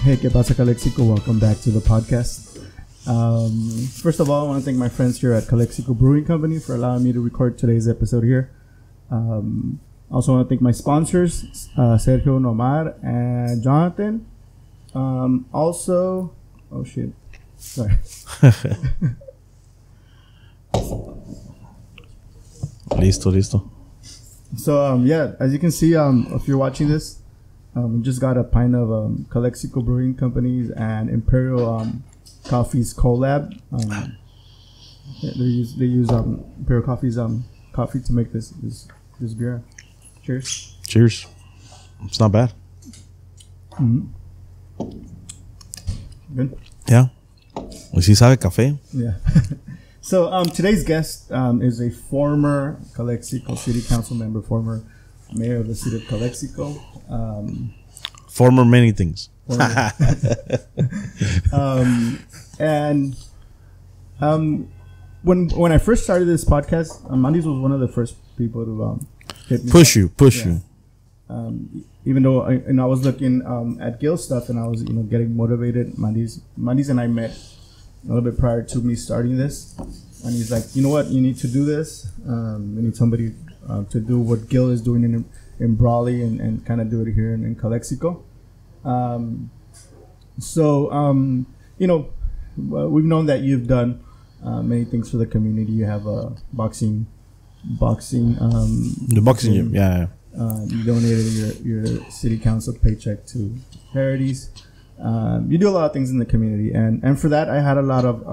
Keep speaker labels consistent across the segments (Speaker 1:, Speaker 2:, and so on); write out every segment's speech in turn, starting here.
Speaker 1: Hey, ¿qué pasa, Calexico? Welcome back to the podcast. First of all, I want to thank my friends here at Calexico Brewing Company for allowing me to record today's episode here. Also want to thank my sponsors, Sergio Nomar and Jonathan. Also, oh shit, sorry.
Speaker 2: Listo.
Speaker 1: So yeah, as you can see, if you're watching this, we just got a pint of Calexico Brewing Company's and Imperial Coffee's collab. They use Imperial Coffee's coffee to make this beer. Cheers.
Speaker 2: It's not bad.
Speaker 1: Mm-hmm. Good.
Speaker 2: Yeah. Pues sí sabe café.
Speaker 1: Yeah. So today's guest is a former Calexico City Council member, former mayor of the city of Calexico.
Speaker 2: Former many things.
Speaker 1: When I first started this podcast, Mandys was one of the first people to hit me.
Speaker 2: Push you.
Speaker 1: Even though I was looking at Gil's stuff and I was getting motivated. Mandys and I met a little bit prior to me starting this, and he's like, you know what, you need to do this. We need somebody to do what Gil is doing in Brawley and kind of do it here in Calexico. We've known that you've done many things for the community. You have a boxing
Speaker 2: the boxing gym, yeah.
Speaker 1: You donated your city council paycheck to charities. You do a lot of things in the community, and for that I had a lot of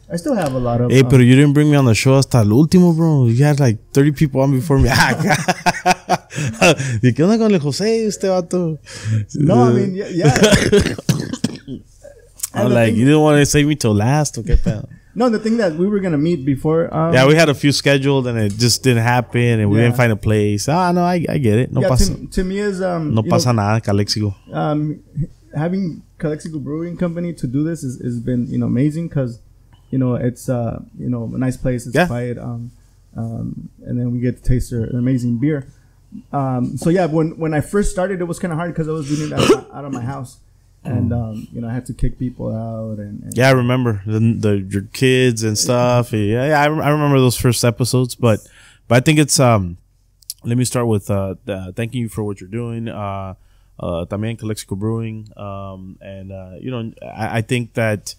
Speaker 1: I still have a lot of.
Speaker 2: Hey, pero you didn't bring me on the show hasta el último, bro. You had like 30 people on before me. ¿Y qué onda con el José, este vato?
Speaker 1: No, I mean, yeah.
Speaker 2: I'm like, you didn't want to save me till last, okay, pal?
Speaker 1: No, the thing that we were gonna meet before.
Speaker 2: Yeah, we had a few scheduled and it just didn't happen, and we didn't find a place. No, I get it. No pasa.
Speaker 1: To me is
Speaker 2: no pasa nada, Calexico.
Speaker 1: Having Calexico Brewing Company to do this has been amazing because it's a nice place. It's quiet. And then we get to taste an amazing beer. So yeah, when I first started, it was kind of hard because I was doing it out of my house. And I had to kick people out, and
Speaker 2: yeah, I remember your kids and stuff. Yeah, I remember those first episodes. But I think it's let me start with thanking you for what you're doing. También Calexico Brewing, I think that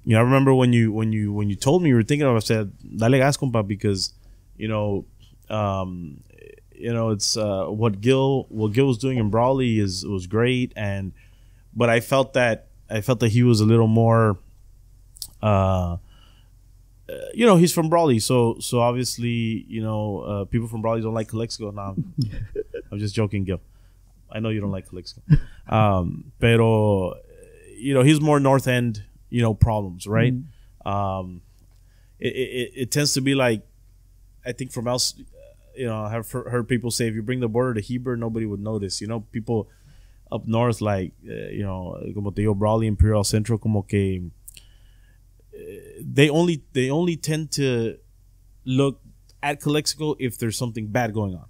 Speaker 2: I remember when you told me you were thinking of it, I said dale gas, compa, because it's what Gil was doing in Brawley was great, but I felt that he was a little more, he's from Brawley, so obviously, people from Brawley don't like Calexico. Now, I'm just joking, Gil. I know you don't like Calexico. Pero, he's more North End, problems, right? Mm-hmm. It tends to be like, I think from else, I've heard people say, if you bring the border to Heber, nobody would notice. People up north, like, como te digo, Brawley, Imperial, Central, como que they only tend to look at Calexico if there's something bad going on.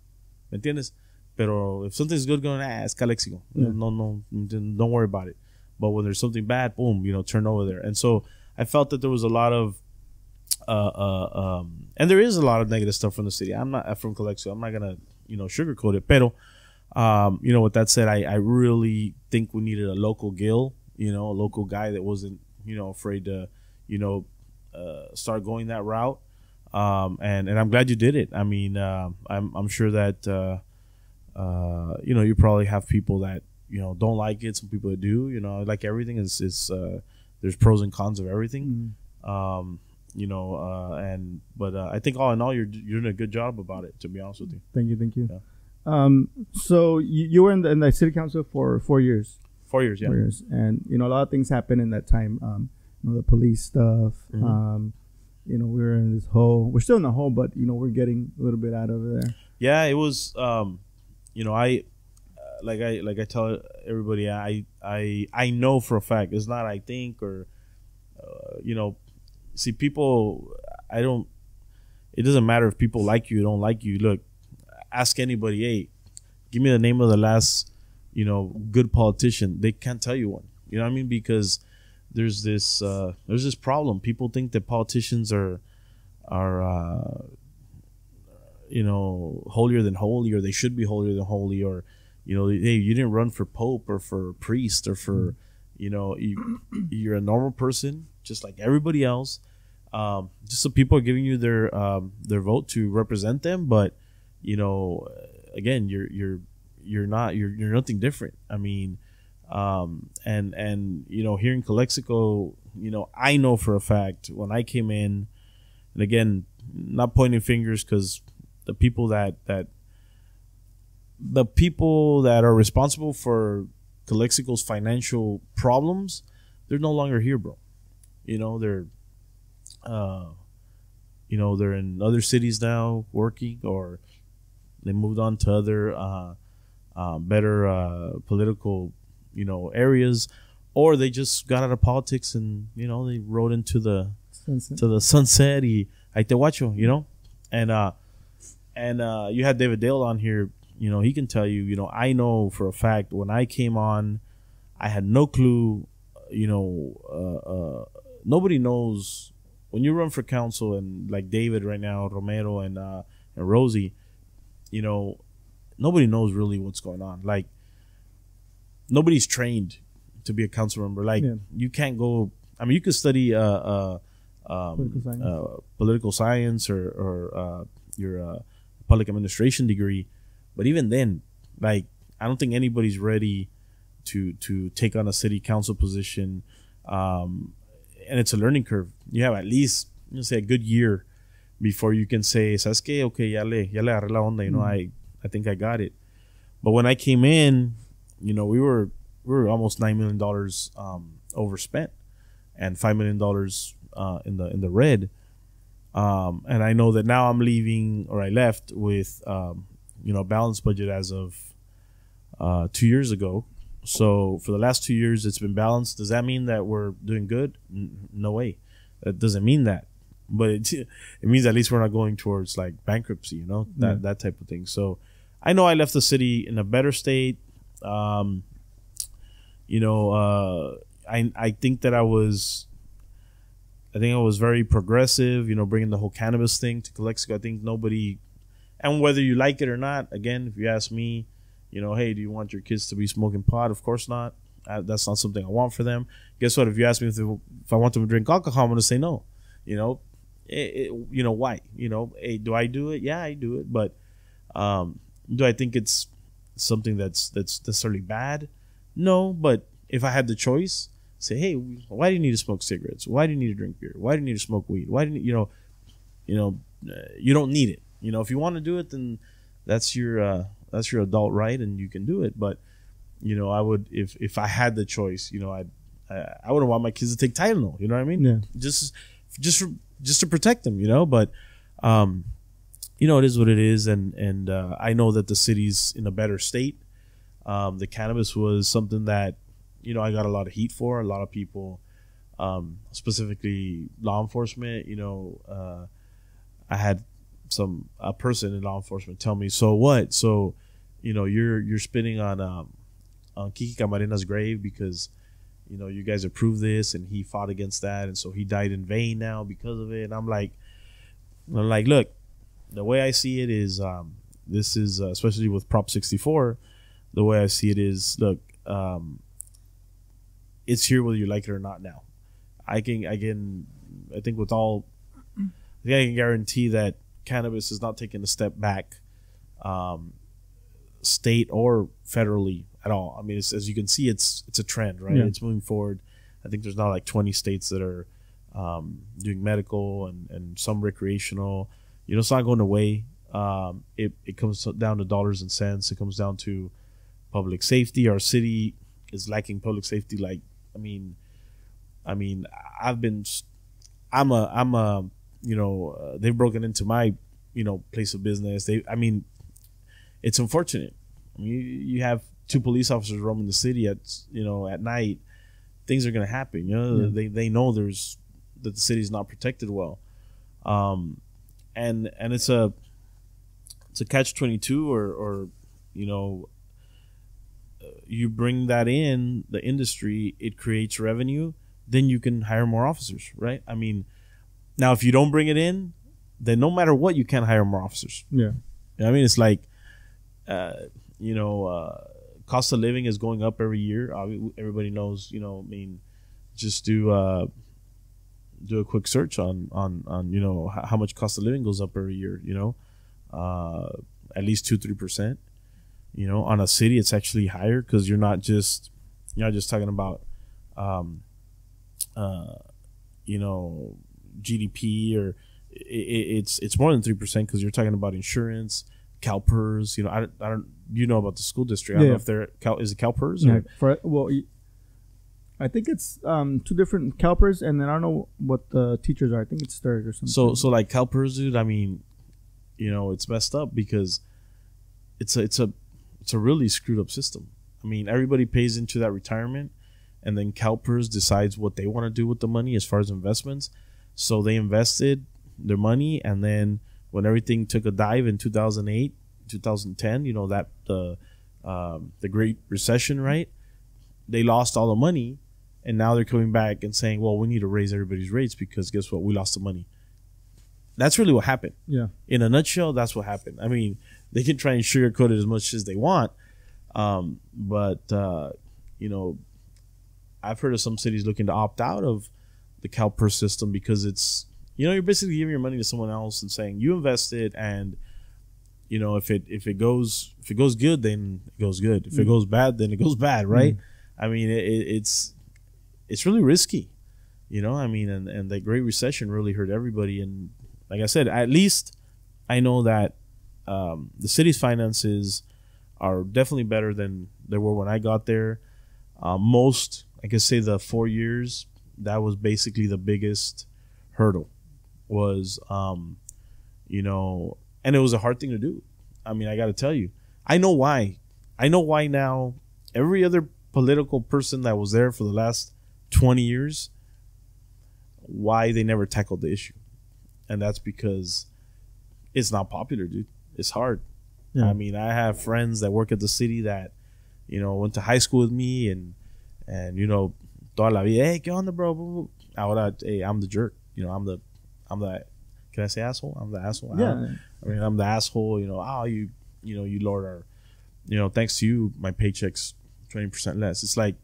Speaker 2: ¿Me entiendes? Pero if something's good going on, it's Calexico. Yeah. No, don't worry about it. But when there's something bad, boom, turn over there. And so I felt that there was a lot of and there is a lot of negative stuff from the city. I'm not from Calexico. I'm not gonna sugarcoat it. Pero with that said, I really think we needed a local Gil, a local guy that wasn't, afraid to, start going that route. And I'm glad you did it. I mean, I'm sure that, you probably have people that, don't like it. Some people that do, like everything is there's pros and cons of everything. Mm. But I think all in all, you're doing a good job about it, to be honest with you.
Speaker 1: Thank you.
Speaker 2: Yeah.
Speaker 1: So you were in the city council for 4 years.
Speaker 2: 4 years, yeah.
Speaker 1: 4 years, and a lot of things happened in that time. The police stuff. Mm-hmm. We were in this hole. We're still in the hole, but we're getting a little bit out of there.
Speaker 2: Yeah, it was. I tell everybody, I know for a fact. It's not I think or, see, people. It doesn't matter if people like you or don't like you. Look, ask anybody, hey, give me the name of the last, good politician. They can't tell you one. You know what I mean? Because there's this problem. People think that politicians are holier than holy, or they should be holier than holy, or hey, you didn't run for pope or for priest or for you're a normal person just like everybody else. Just so people are giving you their vote to represent them, but again, you're nothing different. I mean, and here in Calexico, I know for a fact when I came in, and again, not pointing fingers, because the people that are responsible for Calexico's financial problems, they're no longer here, bro. They're they're in other cities now working, or they moved on to other better political areas, or they just got out of politics and they rode into the sunset. Ahí te guacho, and you had David Dale on here. He can tell you. I know for a fact when I came on, I had no clue. Nobody knows when you run for council, and like David right now, Romero and Rosie, nobody knows really what's going on. Like, nobody's trained to be a council member. Like, you can't go. I mean, you could study political science or your public administration degree, but even then, like, I don't think anybody's ready to take on a city council position. And it's a learning curve. You have at least, say, a good year before you can say, ¿sabes qué? Okay, ya le agarré la onda. I think I got it. But when I came in, we were almost $9 million overspent, and $5 million in the red. And I know that now I'm leaving, or I left with a balanced budget as of 2 years ago. So for the last 2 years, it's been balanced. Does that mean that we're doing good? No way. That doesn't mean that. But it means at least we're not going towards like bankruptcy, that type of thing. So I know I left the city in a better state. I think that I was very progressive, bringing the whole cannabis thing to Calexico. I think nobody, and whether you like it or not, again, if you ask me, hey, do you want your kids to be smoking pot? Of course not. That's not something I want for them. Guess what? If you ask me if I want them to drink alcohol, I'm going to say no. Why? Hey, do I do it? Yeah, I do it. But do I think it's something that's necessarily bad? No. But if I had the choice, say, hey, why do you need to smoke cigarettes? Why do you need to drink beer? Why do you need to smoke weed? Why do you you don't need it. If you want to do it, then that's your adult right, and you can do it. But I would, if I had the choice, I wouldn't want my kids to take Tylenol. You know what I mean? Yeah. Just to protect them. But it is what it is, and I know that the city's in a better state. The cannabis was something that I got a lot of heat for. A lot of people, specifically law enforcement. I had a person in law enforcement tell me, so what? So, you're spitting on Kiki Camarena's grave because, you guys approved this and he fought against that, and so he died in vain now because of it. And I'm like, look, the way I see it is, this is especially with Prop 64. The way I see it is, look, it's here whether you like it or not. Now, I think with all, I can guarantee that cannabis is not taking a step back, state or federally at all. I mean, as you can see, it's a trend, right? Yeah. It's moving forward. I think there's now like 20 states that are doing medical and some recreational. It's not going away. It comes down to dollars and cents. It comes down to public safety. Our city is lacking public safety. Like, they've broken into my, place of business. It's unfortunate. You have two police officers roaming the city at night. Things are going to happen. They know that the city is not protected well. And it's a catch-22 or you bring that in the industry, it creates revenue. Then you can hire more officers, right? I mean, now if you don't bring it in, then no matter what, you can't hire more officers.
Speaker 1: Yeah.
Speaker 2: I mean, it's like, cost of living is going up every year. Everybody knows, I mean, just do a quick search on how much cost of living goes up every year, at least 2-3%. On a city, it's actually higher because you're not just talking about, GDP, or it's more than 3% because you're talking about insurance, CalPERS. I don't about the school district. I don't know if they're is it CalPERS?
Speaker 1: Yeah. I think it's 2 different CalPERS, and then I don't know what the teachers are. I think it's third or something.
Speaker 2: So like CalPERS, dude. I mean, it's messed up because it's a really screwed up system. I mean, everybody pays into that retirement, and then CalPERS decides what they want to do with the money as far as investments. So they invested their money, and then when everything took a dive in 2008, 2010, that the Great Recession, right? They lost all the money, and now they're coming back and saying, well, we need to raise everybody's rates because guess what? We lost the money. That's really what happened.
Speaker 1: Yeah.
Speaker 2: In a nutshell, that's what happened. I mean, they can try and sugarcoat it as much as they want. But I've heard of some cities looking to opt out of the CalPERS system because it's, you're basically giving your money to someone else and saying you invested, and if it goes good, then it goes good. If it goes bad, then it goes bad, right? I mean, it's really risky, I mean, and the Great Recession really hurt everybody. And like I said, at least I know that the city's finances are definitely better than they were when I got there. Most, I could say, the 4 years, that was basically the biggest hurdle. Was and it was a hard thing to do. I mean, I got to tell you, I know why now. Every other political person that was there for the last 20 years, why they never tackled the issue. And that's because it's not popular, dude. It's hard. Yeah. I mean, I have friends that work at the city that went to high school with me, and toda la vida, hey, ¿qué onda, bro? Ahora, hey, I'm the jerk. I'm the, can I say asshole? I'm the asshole.
Speaker 1: Yeah.
Speaker 2: I'm the asshole. You lowered our, thanks to you, my paycheck's 20% less. It's like,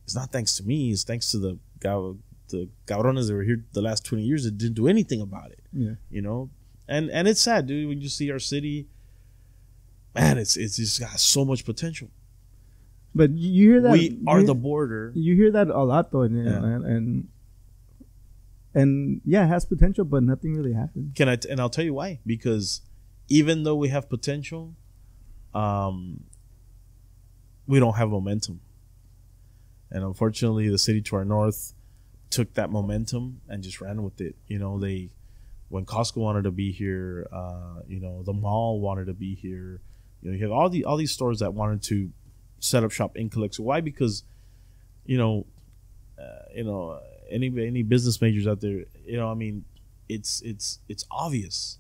Speaker 2: it's not thanks to me. It's thanks to the cabrones that were here the last 20 years that didn't do anything about it.
Speaker 1: Yeah.
Speaker 2: And it's sad, dude, when you see our city, man, it's just got so much potential.
Speaker 1: But you hear that
Speaker 2: we are the border.
Speaker 1: You hear that a lot, though, and yeah, it has potential, but nothing really happens.
Speaker 2: And I'll tell you why. Because even though we have potential, we don't have momentum. And unfortunately, the city to our north took that momentum and just ran with it. When Costco wanted to be here, the mall wanted to be here. You have all these stores that wanted to set up shop in Calexico. Why? Because any business majors out there, I mean, it's obvious.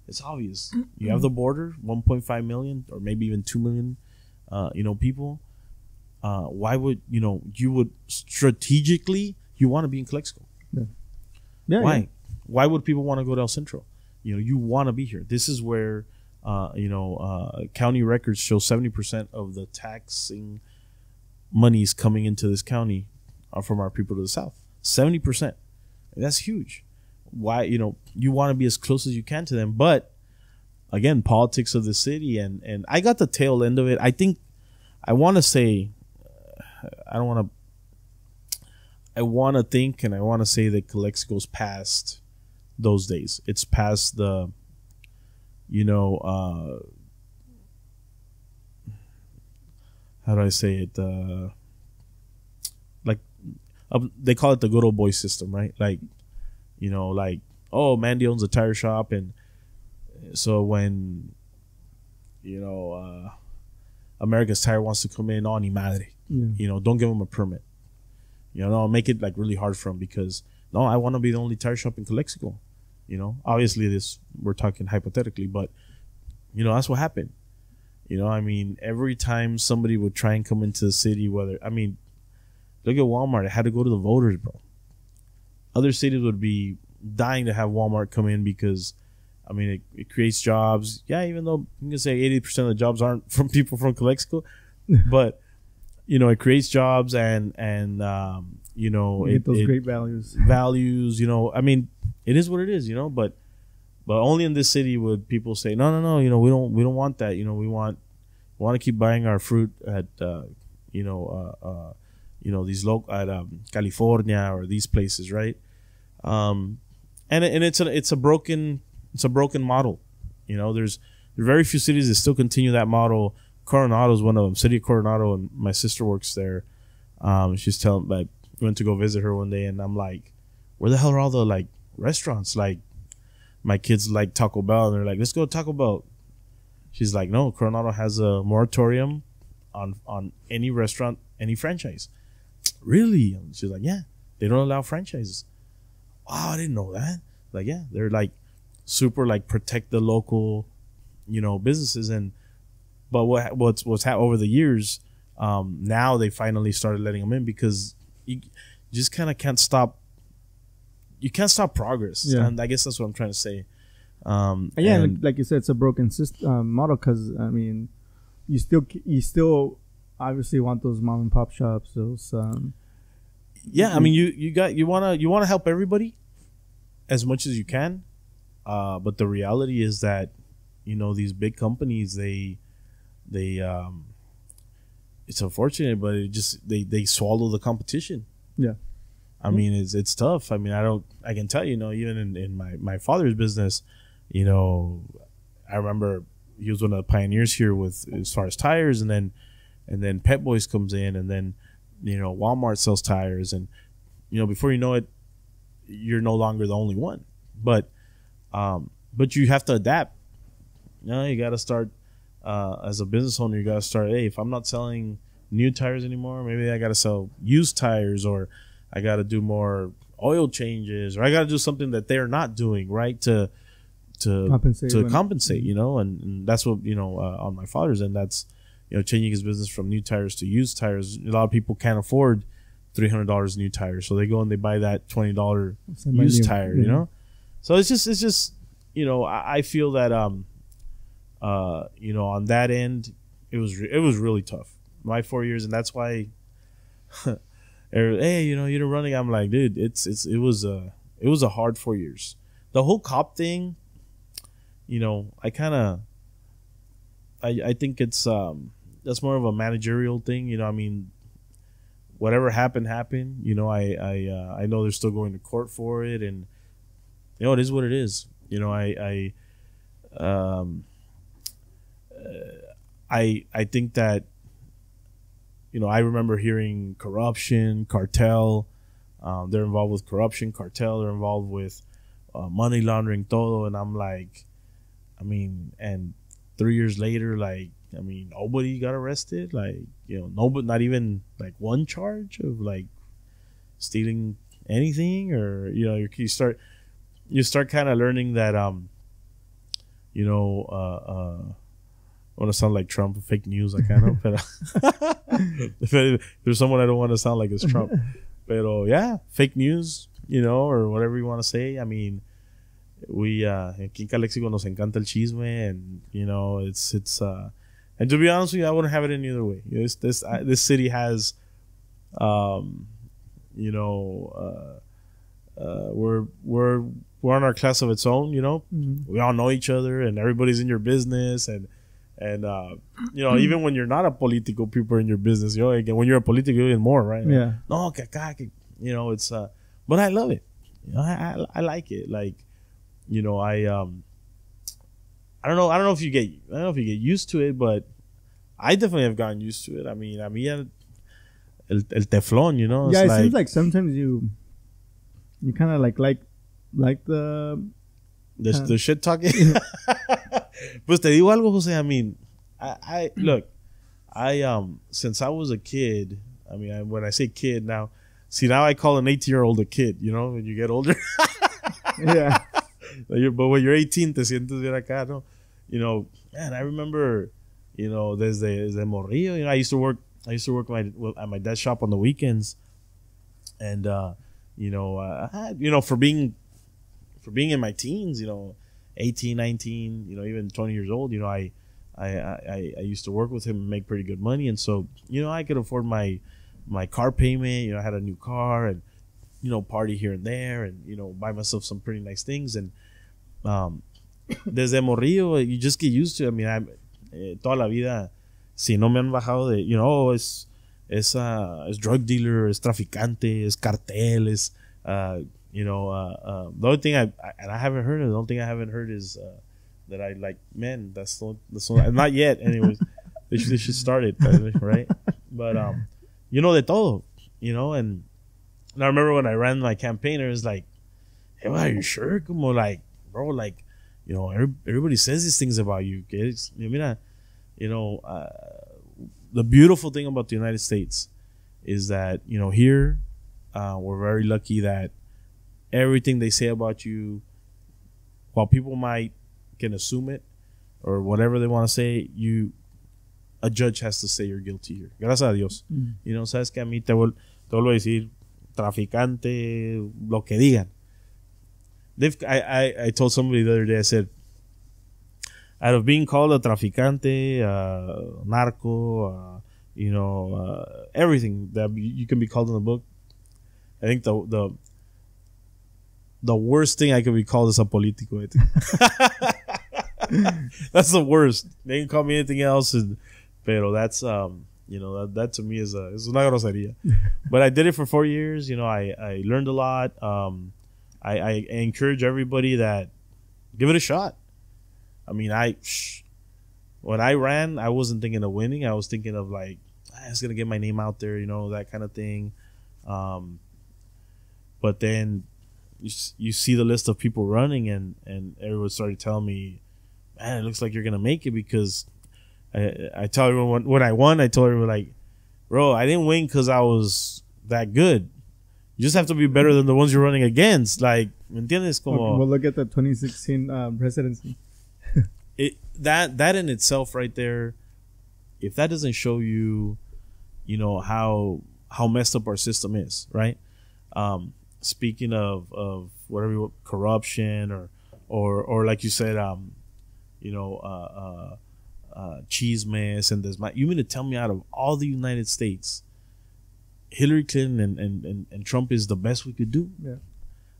Speaker 2: It's obvious. You have the border, 1.5 million or maybe even 2 million, people. Why would you would strategically you want to be in Calexico?
Speaker 1: Yeah.
Speaker 2: Why?
Speaker 1: Yeah.
Speaker 2: Why would people want to go to El Centro? You want to be here. This is where county records show 70% of the taxing monies coming into this county are from our people to the south. 70%. That's huge. Why? You want to be as close as you can to them, but again, politics of the city, and I got the tail end of it. I think I want to say, I want to think, and I want to say that Calexico's past those days. It's past the, how do I say it? They call it the good old boy system, right? Oh, Mandy owns a tire shop, and so when America's Tire wants to come in, ni madre, don't give them a permit. Make it really hard for them, because I want to be the only tire shop in Calexico. Obviously we're talking hypothetically, but that's what happened. You know, I mean, every time somebody would try and come into the city, look at Walmart. It had to go to the voters, bro. Other cities would be dying to have Walmart come in because, I mean, it creates jobs. Yeah, even though you can say 80% of the jobs aren't from people from Calexico, but you know, it creates jobs and you know,
Speaker 1: you get those great values.
Speaker 2: Values, you know, I mean, it is what it is, you know, but only in this city would people say, no, you know, we don't want that. You know, we want to keep buying our fruit at, you know, these local at California or these places, right? And it's a broken model. You know, there are very few cities that still continue that model. Coronado is one of them. City of Coronado, and my sister works there. She's telling, like, we went to go visit her one day, and I'm like, where the hell are all the like restaurants? Like, my kids like Taco Bell, and they're like, let's go to Taco Bell. She's like, no, Coronado has a moratorium on any restaurant, any franchise. Really? And she's like, yeah, they don't allow franchises. Wow, I didn't know that. Like, yeah, they're like super like protect the local, you know, businesses. But what's over the years, now they finally started letting them in because you just kind of can't stop. You can't stop progress, and I guess that's what I'm trying to say.
Speaker 1: And like you said, it's a broken system model because I mean, you still obviously want those mom and pop shops. Those
Speaker 2: I mean, you want to help everybody as much as you can, but the reality is that, you know, these big companies they it's unfortunate, but they swallow the competition.
Speaker 1: Yeah.
Speaker 2: I mean, it's tough. I mean, I can tell you, you know, even in my father's business, you know, I remember he was one of the pioneers here with as far as tires, and then Pep Boys comes in, and then, you know, Walmart sells tires, and, you know, before you know it, you're no longer the only one. But you have to adapt. You know, you got to start as a business owner. You got to start. Hey, if I'm not selling new tires anymore, maybe I got to sell used tires, or I got to do more oil changes, or I got to do something that they're not doing, right? To compensate, you know, and that's what, you know, on my father's end, that's, you know, changing his business from new tires to used tires. A lot of people can't afford $300 new tires, so they go and they buy that $20 used tire, you know. So it's just, you know, I feel that you know, on that end, it was really tough. My 4 years, and that's why. Hey, you know, you're running. I'm like, dude, it was a hard 4 years. The whole cop thing, you know, I think it's that's more of a managerial thing. You know, I mean, whatever happened. You know, I know they're still going to court for it, and, you know, it is what it is. You know, I think that, you know, I remember hearing corruption, cartel. They're involved with corruption, cartel. They're involved with money laundering, todo. And I'm like, I mean, and 3 years later, like, I mean, nobody got arrested. Like, you know, nobody, not even like one charge of like stealing anything, or, you know, you start kind of learning that, you know, I want to sound like Trump, fake news. I kind of, if there's someone I don't want to sound like, it's Trump. Pero yeah, fake news, you know, or whatever you want to say. I mean, we aquí en Calexico nos encanta el chisme, and, you know, it's and to be honest with you, I wouldn't have it any other way. This city has, you know, we're on our class of its own. You know, we all know each other, and everybody's in your business, and you know, even when you're not a political, people are in your business. You know, again, when you're a political, even more, right?
Speaker 1: Yeah.
Speaker 2: No, you know, it's but I love it. You know, I like it. Like, you know, I don't know if you get used to it, but I definitely have gotten used to it. I mean, el teflon, you know.
Speaker 1: Yeah, it seems like sometimes you kind of like the
Speaker 2: shit talking. Pues te digo algo, Jose. I mean, I look, since I was a kid, I mean, when I say kid now, now I call an 18-year-old a kid, you know, when you get older.
Speaker 1: Yeah.
Speaker 2: But when you're 18, te sientes bien acá, no? You know, man, I remember, you know, desde morrillo. You know, I used to work at my dad's shop on the weekends, and you know, for being in my teens, you know, 18, 19, you know, even 20 years old, you know, I used to work with him and make pretty good money, and so, you know, I could afford my car payment. You know, I had a new car, and, you know, party here and there, and, you know, buy myself some pretty nice things. And desde morrillo, you just get used to it. I mean, toda la vida, si no me han bajado de, you know, es drug dealer, es traficante, es cartel, es, you know, the only thing and I haven't heard of, the only thing I haven't heard is that I like, man, that's not yet. Anyways, they should start it, right? But you know, de todo, you know. And I remember when I ran my campaign, it was like, hey, well, are you sure? Como like, bro, like, you know, everybody says these things about you. You know, the beautiful thing about the United States is that, you know, here we're very lucky that everything they say about you, while people can assume it or whatever they want to say, a judge has to say you're guilty here. Gracias a Dios. You know, sabes que a mí te vuelvo a decir traficante, lo que digan. I told somebody the other day, I said, out of being called a traficante, narco, you know, everything that you can be called in the book, I think the worst thing I could be called is a político. That's the worst. They can call me anything else, pero that's you know, that to me is una grosería. But I did it for 4 years. You know, I learned a lot. I encourage everybody that give it a shot. I mean, when I ran, I wasn't thinking of winning. I was thinking of like, I was gonna get my name out there, you know, that kind of thing. But then you see the list of people running, and everyone started telling me, man, it looks like you're gonna make it, because I tell everyone when I won, I told everyone, like, bro, I didn't win because I was that good. You just have to be better than the ones you're running against. Like, ¿me entiendes? Como,
Speaker 1: well, look at the 2016 presidency.
Speaker 2: That in itself right there, if that doesn't show you, you know, how messed up our system is, right? Speaking of whatever, corruption or like you said, you know, chismes and this. You mean to tell me out of all the United States, Hillary Clinton and Trump is the best we could do?
Speaker 1: Yeah.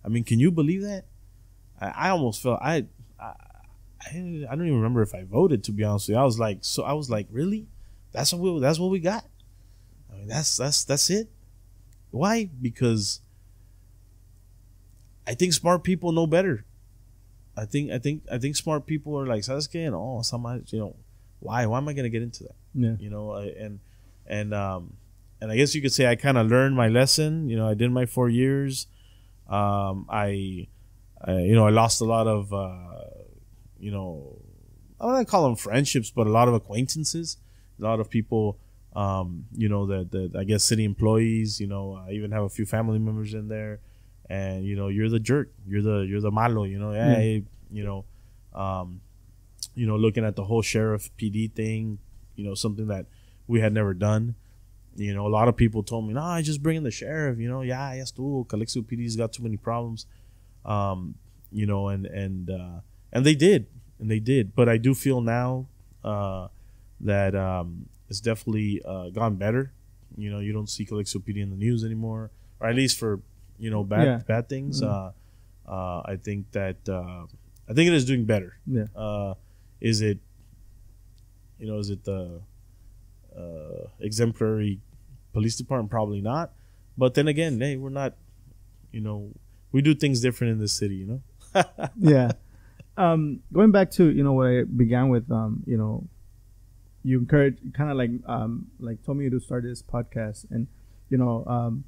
Speaker 2: I mean, can you believe that? I almost felt I don't even remember if I voted, to be honest with you. I was like, really? That's what we got? I mean, that's it? Why? Because I think smart people know better. I think smart people are like, ¿sabes qué? No, somebody, you know, why am I gonna get into that?
Speaker 1: Yeah.
Speaker 2: You know, and I guess you could say I kind of learned my lesson. You know, I did my 4 years. I lost a lot of, you know, I don't want to call them friendships, but a lot of acquaintances, a lot of people, you know, that I guess city employees, you know, I even have a few family members in there, and, you know, you're the jerk, you're the malo, you know, hey, you know, looking at the whole sheriff PD thing, you know, something that we had never done. You know, a lot of people told me, "No, just bring in the sheriff." You know, yeah, yes, too. Calexico PD's got too many problems. You know, and they did. But I do feel now that it's definitely gone better. You know, you don't see Calexico PD in the news anymore, or at least for, you know, bad things. Mm-hmm. I think it is doing better.
Speaker 1: Yeah.
Speaker 2: Is it the exemplary police department? Probably not. But then again, hey, we're not, you know, we do things different in this city, you know.
Speaker 1: Yeah. Going back to, you know, what I began with, you know, you encourage, kind of like told me to start this podcast, and, you know,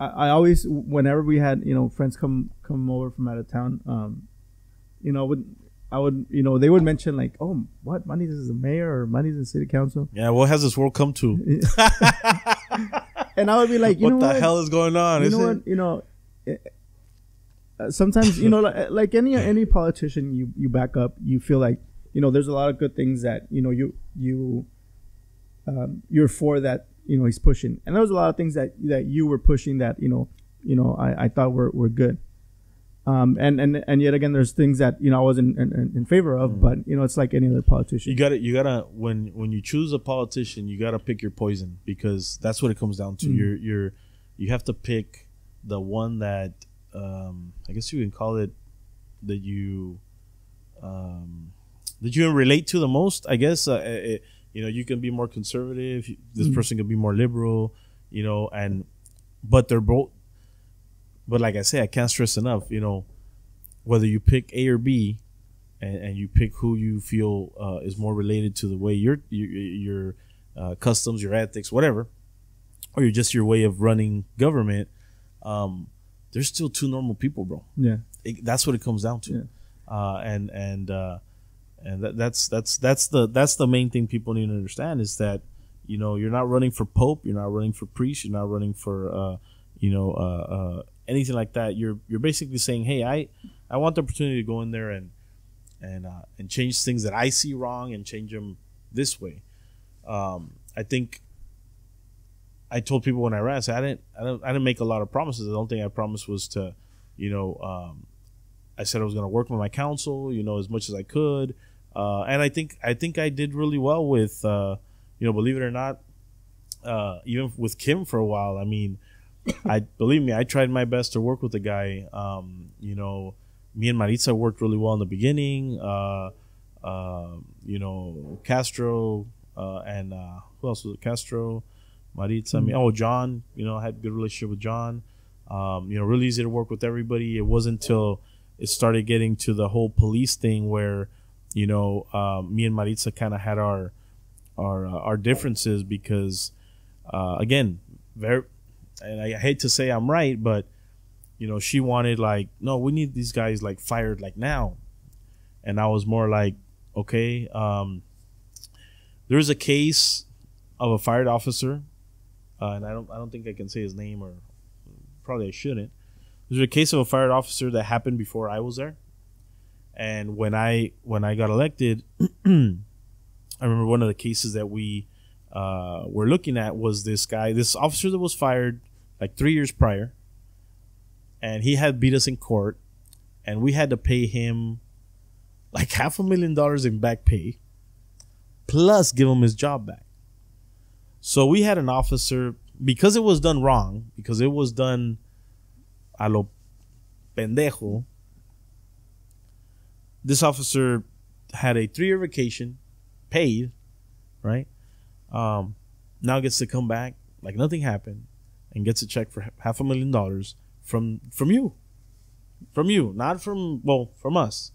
Speaker 1: I always, whenever we had, you know, friends come over from out of town, you know, I would, you know, they would mention like, oh, what, Mandys is the mayor, or Mandys is city council.
Speaker 2: Yeah, what has this world come to?
Speaker 1: And I would be like, you know
Speaker 2: what the hell is going on?
Speaker 1: You know what? You know, sometimes, you know, like any politician you back up, you feel like, you know, there's a lot of good things that, you know, you're for that, he's pushing. And there was a lot of things that you were pushing that, I thought were good. And yet again, there's things that, I wasn't in favor of, but it's like any other politician.
Speaker 2: You gotta, when you choose a politician, you gotta pick your poison, because that's what it comes down to. You have to pick the one that, I guess you can call it, that you relate to the most, I guess. You can be more conservative. This person can be more liberal, but they're both. But like I say, I can't stress enough, whether you pick A or B, and you pick who you feel is more related to the way your customs, your ethics, whatever, or you're just your way of running government. There's still two normal people, bro.
Speaker 1: Yeah,
Speaker 2: that's what it comes down to.
Speaker 1: Yeah.
Speaker 2: That's the main thing people need to understand, is that you're not running for pope, you're not running for priest, you're not running for anything like that. You're basically saying, hey, I want the opportunity to go in there and change things that I see wrong and change them this way. I think I told people when I ran, I didn't make a lot of promises. The only thing I promised was to, I said I was going to work with my council, as much as I could. And I think I did really well with, believe it or not, even with Kim for a while. I mean, believe me, I tried my best to work with the guy. Me and Maritza worked really well in the beginning. Castro, and who else was it? Castro, Maritza. John. I had a good relationship with John. Really easy to work with everybody. It wasn't until it started getting to the whole police thing where, me and Maritza kind of had our differences, because, again, and I hate to say I'm right, but she wanted, like, no, we need these guys, like, fired, like, now. And I was more like, okay, there's a case of a fired officer, and I don't think I can say his name, or probably I shouldn't. There's a case of a fired officer that happened before I was there. And when I got elected, I remember one of the cases that we were looking at was this officer that was fired like 3 years prior, and he had beat us in court, and we had to pay him like $500,000 in back pay, plus give him his job back. So we had an officer, because it was done wrong, because it was done a lo pendejo. This officer had a 3-year vacation, paid, right? Now gets to come back like nothing happened, and gets a check for $500,000 from you, not from us.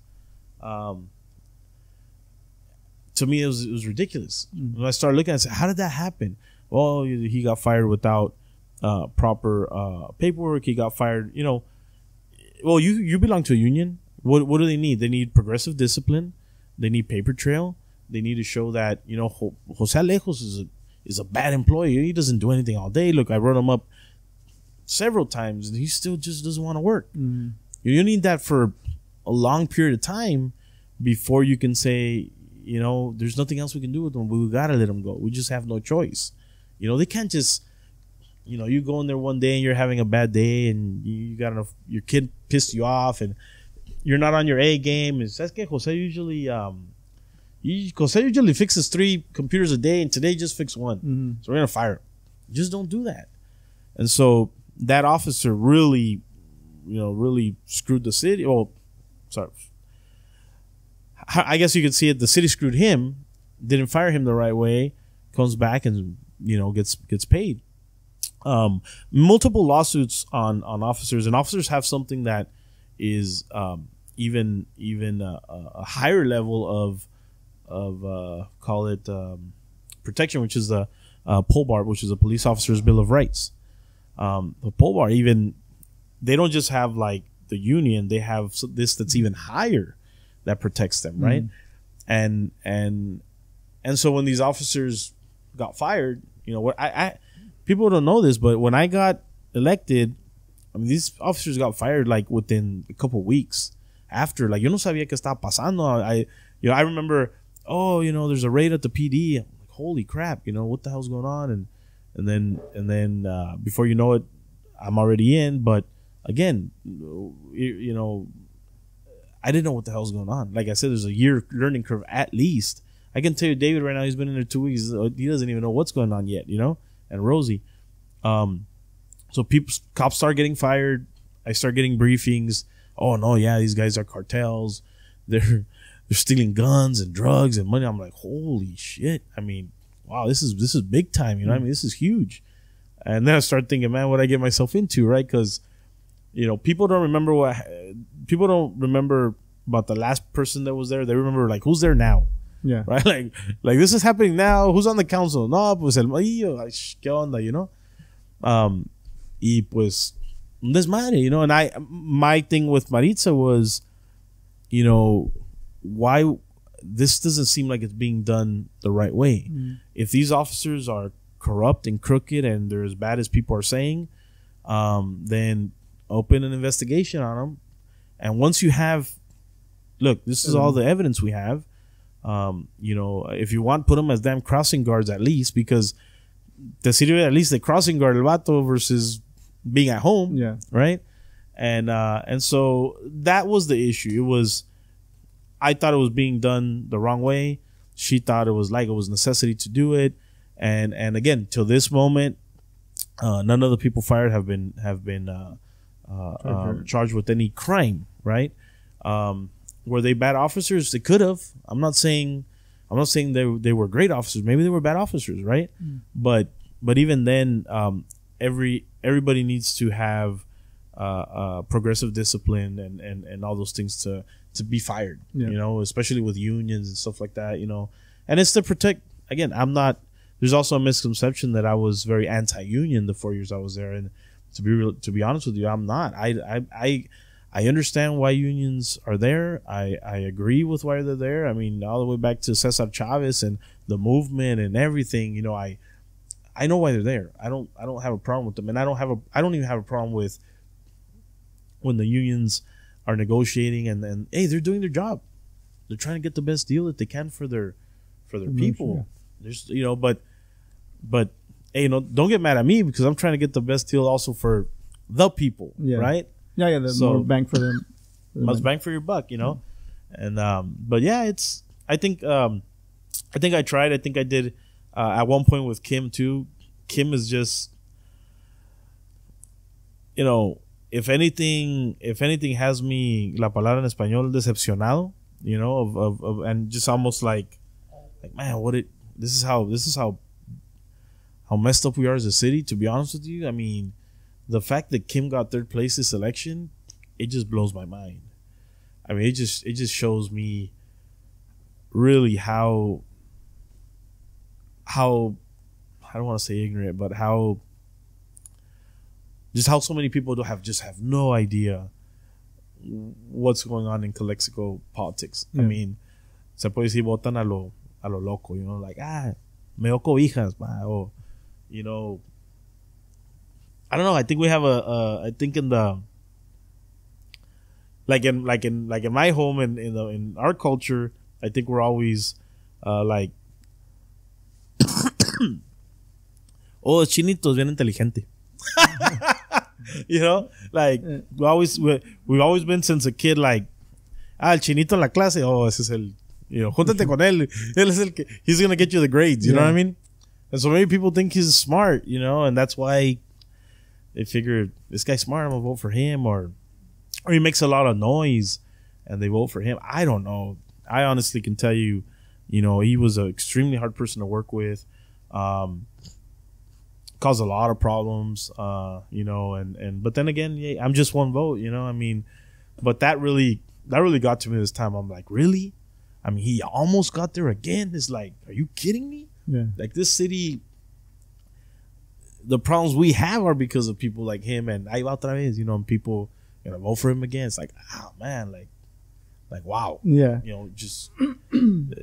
Speaker 2: To me, it was ridiculous. When I started looking, I said, how did that happen? Well, he got fired without proper paperwork. He got fired, well, you belong to a union. What do they need? They need progressive discipline. They need paper trail. They need to show that, Jose Alejos is a bad employee. He doesn't do anything all day. Look, I wrote him up several times, and he still just doesn't want to work. You need that for a long period of time before you can say, there's nothing else we can do with him. We got to let him go. We just have no choice. They can't just, you go in there one day and you're having a bad day, and you got enough, your kid pissed you off, and you're not on your A game. That's que Jose usually fixes 3 computers a day, and today just fixed 1. So we're gonna fire him. Just don't do that. And so that officer really screwed the city. Well, sorry, I guess you could see it. The city screwed him, didn't fire him the right way, comes back and gets paid. Multiple lawsuits on officers, and officers have something that is even a higher level of call it protection, which is the POLBAR, which is a police officer's bill of rights. The POLBAR, even they don't just have like the union; they have this that's even higher that protects them, right? And so when these officers got fired, what I people don't know this, but when I got elected, I mean, these officers got fired like within a couple of weeks after. Like, yo no sabía qué estaba pasando. I remember oh, there's a raid at the PD. I'm like, holy crap, what the hell's going on? And then before you know it, I'm already in. But again, I didn't know what the hell's going on. Like I said, there's a year learning curve at least. I can tell you, David right now, he's been in there 2 weeks. He doesn't even know what's going on yet, and Rosie. So cops start getting fired. I start getting briefings. Oh no, yeah, these guys are cartels. They're stealing guns and drugs and money. I'm like, holy shit. I mean, wow, this is big time. I mean, this is huge. And then I start thinking, man, what I get myself into, right? Because people don't remember about the last person that was there. They remember like who's there now.
Speaker 1: Yeah.
Speaker 2: Right? Like this is happening now. Who's on the council? No, pues el maillo. ¿Qué onda? Y pues un desmadre, and my thing with Maritza was, why this doesn't seem like it's being done the right way. If these officers are corrupt and crooked and they're as bad as people are saying, then open an investigation on them. And once you have, look, this is all the evidence we have. If you want, put them as damn crossing guards at least, because te sirve at least the crossing guard el vato versus being at home.
Speaker 1: Yeah.
Speaker 2: Right. And so that was the issue. I thought it was being done the wrong way. She thought it was necessity to do it. And again, till this moment, none of the people fired have been charged with any crime, right? Were they bad officers? They could have. I'm not saying they were great officers. Maybe they were bad officers, right? But even then, everybody needs to have progressive discipline and all those things to be fired. Yeah. Especially with unions and stuff like that. And it's to protect. Again, I'm not. There's also a misconception that I was very anti-union the 4 years I was there, and to be honest with you, I'm not. I understand why unions are there. I agree with why they're there. I mean, all the way back to Cesar Chavez and the movement and everything. I know why they're there. I don't have a problem with them, and I don't even have a problem with when the unions are negotiating and hey, they're doing their job. They're trying to get the best deal that they can for their people. Yeah. There's but hey, don't get mad at me because I'm trying to get the best deal also for the people, right?
Speaker 1: Yeah, there's more bang for them.
Speaker 2: Much bang for your buck, And but yeah, I think I tried. I think I did at one point with Kim too. Kim is just if anything has me la palabra en español decepcionado, of and just almost like man, this is how messed up we are as a city, to be honest with you. I mean, the fact that Kim got third place this election, it just blows my mind. I mean, it just shows me really how I don't want to say ignorant, but how so many people have no idea what's going on in Calexico politics. Yeah. I mean, se puede decir votan a lo loco, like me dio cobijas, or I don't know. I think we have I think in the like in my home and in our culture, I think we're always like oh, el chinito es bien inteligente. Like we've always been since a kid like el chinito en la clase, oh, ese es el júntate con él es el que he's gonna get you the grades, you know what I mean? And so maybe people think he's smart, and that's why they figure this guy's smart, I'm gonna vote for him, or he makes a lot of noise and they vote for him. I don't know. I honestly can tell you, he was an extremely hard person to work with. Caused a lot of problems, but then again, yeah, I'm just one vote, I mean, but that really got to me this time. I'm like, really? I mean, he almost got there again. It's like, are you kidding me?
Speaker 1: Yeah.
Speaker 2: Like this city, the problems we have are because of people like him and ahí va otra vez, and people vote for him again. It's like, oh man, like wow.
Speaker 1: Yeah.
Speaker 2: Just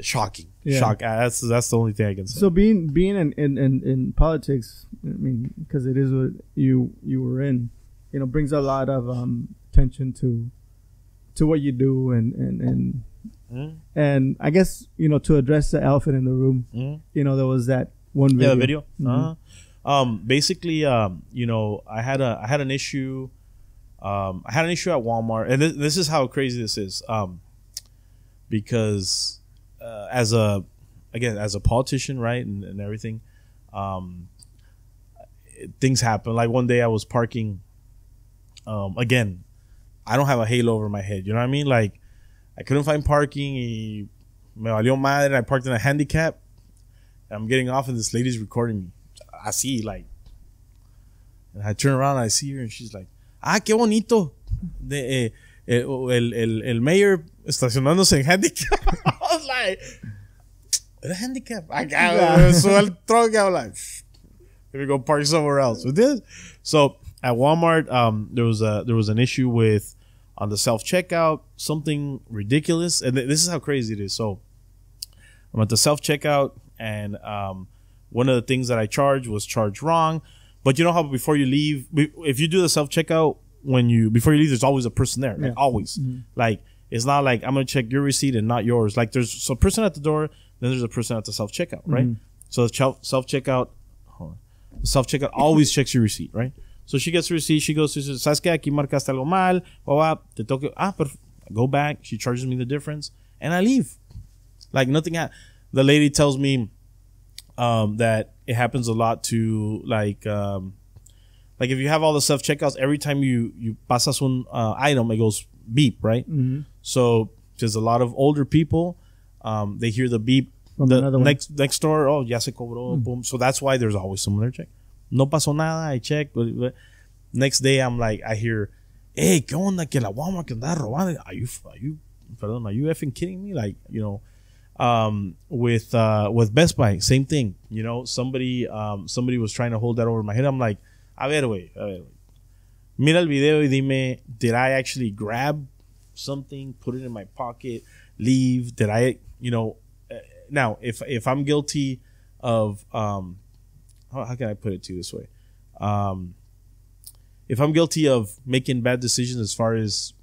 Speaker 2: shocking. Yeah. Shock. That's the only thing I can say.
Speaker 1: So being in politics, I mean, because it is what you were in, brings a lot of attention to what you do and And I guess, to address the elephant in the room, there was that one video.
Speaker 2: Yeah, the video. Basically, I had an issue. I had an issue at Walmart, and this is how crazy this is. Because as a politician, right, and everything, things happen. Like one day I was parking. Again, I don't have a halo over my head. You know what I mean? Like, I couldn't find parking. Y me valió madre. I parked in a handicap. I'm getting off, and this lady's recording me. I see, like, and I turn around, and I see her, and she's like, qué bonito. El mayor estacionándose en handicap. I was like, a handicap. I got so el truck. I was like, let me go park somewhere else with this. So at Walmart, there was an issue with on the self checkout, something ridiculous, and this is how crazy it is. So I'm at the self checkout, and one of the things that I charged was charged wrong. But you know how before you leave, if you do the self checkout before you leave, there's always a person there, like always. Like, it's not like I'm gonna check your receipt and not yours. Like, there's a person at the door, then there's a person at the self checkout, right? So the self checkout always checks your receipt, right? So she gets her receipt. She goes to, ¿sabes qué? Aquí marcaste algo mal. Te toque. Pero I go back. She charges me the difference, and I leave. Like, nothing happened. The lady tells me that it happens a lot to, like if you have all the self checkouts, every time you pasas un item, it goes beep, right? So there's a lot of older people. They hear the beep. From the next door, ya se cobró, boom. So that's why there's always someone there check. No pasó nada, I checked. But next day, I'm like, I hear, hey, ¿qué onda? Que la Walmart que anda robando. Are you effing kidding me? Like, with Best Buy, same thing. Somebody was trying to hold that over my head. I'm like, a ver, güey. Mira el video y dime, did I actually grab something, put it in my pocket, leave? Did I, now, if I'm guilty of, how can I put it to you this way? If I'm guilty of making bad decisions as far as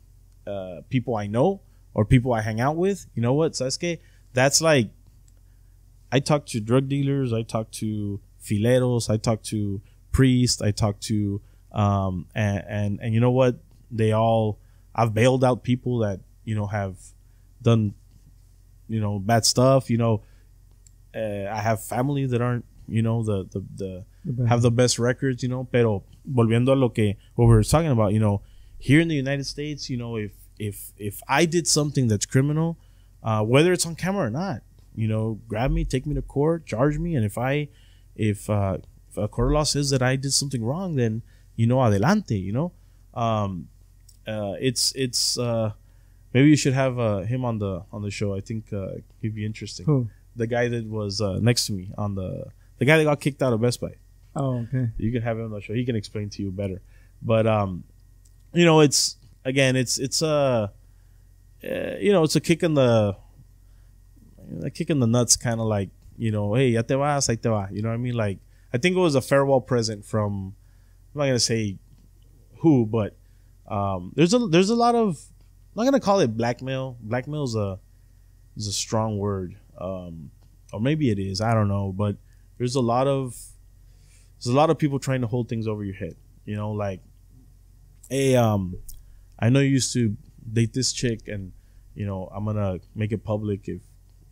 Speaker 2: people I know or people I hang out with, you know what, ¿sabes qué? That's like, I talk to drug dealers, I talk to fileros, I talk to priests, I talk to, and you know what? I've bailed out people that, have done, bad stuff. I have family that aren't, have the best records, pero volviendo a what we were talking about, here in the United States, if I did something that's criminal, whether it's on camera or not, grab me, take me to court, charge me. And if a court law says that I did something wrong, then, adelante, it's maybe you should have him on the show. I think he'd be interesting.
Speaker 1: Who? The
Speaker 2: guy that was next to me the guy that got kicked out of Best Buy.
Speaker 1: Oh, okay.
Speaker 2: You can have him on the show. He can explain to you better. But it's a kick in the nuts, kind of like, hey, ya te vas, ahí te va. You know what I mean? Like, I think it was a farewell present from, I'm not gonna say who, but there's a lot of, I'm not gonna call it blackmail. Blackmail is a strong word, or maybe it is. I don't know, but there's a lot of people trying to hold things over your head. Like, hey, I know you used to date this chick, and I'm gonna make it public if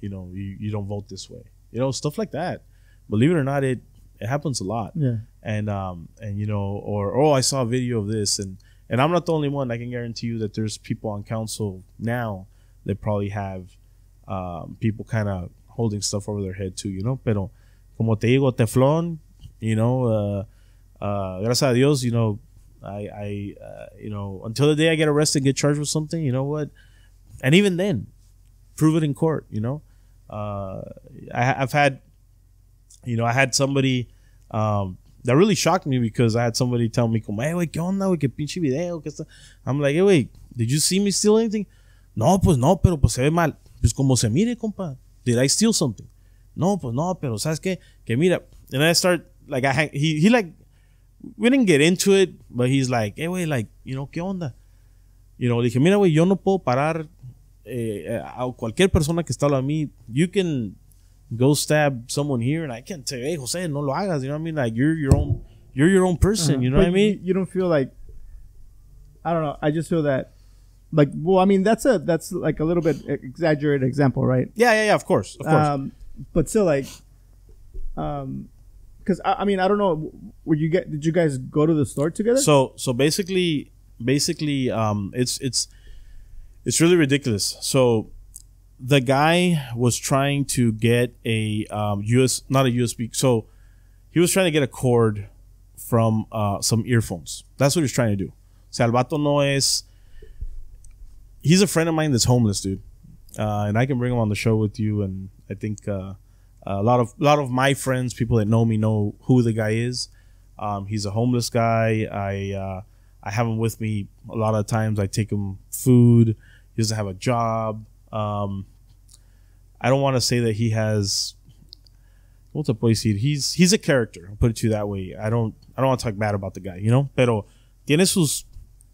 Speaker 2: you don't vote this way. Stuff like that. Believe it or not, it happens a lot.
Speaker 1: Yeah.
Speaker 2: And or I saw a video of this, and I'm not the only one. I can guarantee you that there's people on council now that probably have people kind of holding stuff over their head too. Pero como te digo, teflón. Gracias a Dios, I until the day I get arrested, get charged with something, you know what? And even then, prove it in court, I've had, I had somebody that really shocked me, because I had somebody tell me, como, hey, güey, ¿qué onda, güey? ¿Qué pinche video? ¿Qué está? I'm like, hey, wait, did you see me steal anything? No, pues no, pero pues se ve mal. Pues como se mire, compa. Did I steal something? No, pues no, pero ¿sabes qué? Que mira. And then I start, like, he like, we didn't get into it, but he's like, hey, güey, like, ¿qué onda? Le dije, mira, güey, yo no puedo parar a cualquier persona que está a mí, you can go stab someone here, and I can't tell you, hey, Jose, no lo hagas. You know what I mean? Like, you're your own person. You know what I mean?
Speaker 1: You don't feel like, I don't know. I just feel that, like, well, I mean, that's like a little bit exaggerated example, right?
Speaker 2: Yeah. Of course.
Speaker 1: But still, like, because I mean, I don't know. Did you guys go to the store together?
Speaker 2: So basically, it's really ridiculous. So the guy was trying to get a not a USB. So he was trying to get a cord from some earphones. That's what he was trying to do. O sea, el vato no es. He's a friend of mine that's homeless, dude, and I can bring him on the show with you. And I think a lot of my friends, people that know me, know who the guy is. He's a homeless guy. I have him with me a lot of times. I take him food. He doesn't have a job. I don't want to say that he has. What's up, boy? He's a character. I'll put it to you that way. I don't want to talk bad about the guy, you know. Pero tiene sus,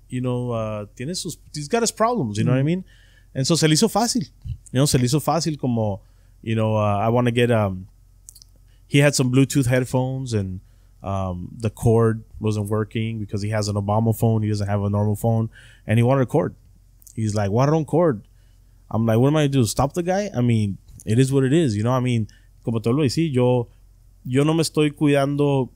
Speaker 2: he's got his problems, you know what I mean? And so se le hizo fácil, como, I want to get he had some Bluetooth headphones, and the cord wasn't working because he has an Obama phone. He doesn't have a normal phone, and he wanted a cord. He's like, "What on cord?" I'm like, "What am I gonna do? Stop the guy?" I mean, it is what it is, you know. I mean, como te lo decía, yo no me estoy cuidando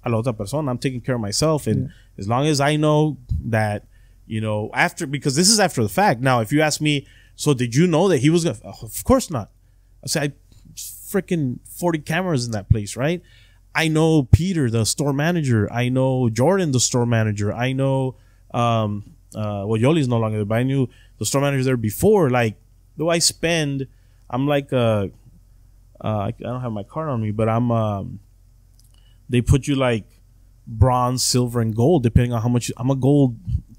Speaker 2: a la otra persona. I'm taking care of myself, and as long as I know that, because this is after the fact. Now, if you ask me, so did you know that he was gonna? Of course not. I say, freaking 40 cameras in that place, right? I know Peter, the store manager. I know Jordan, the store manager. I know, Yoli's no longer there, but I knew the store manager there before. Like, though I'm like, I don't have my card on me, but they put you like bronze, silver, and gold, depending on how much. I'm a gold.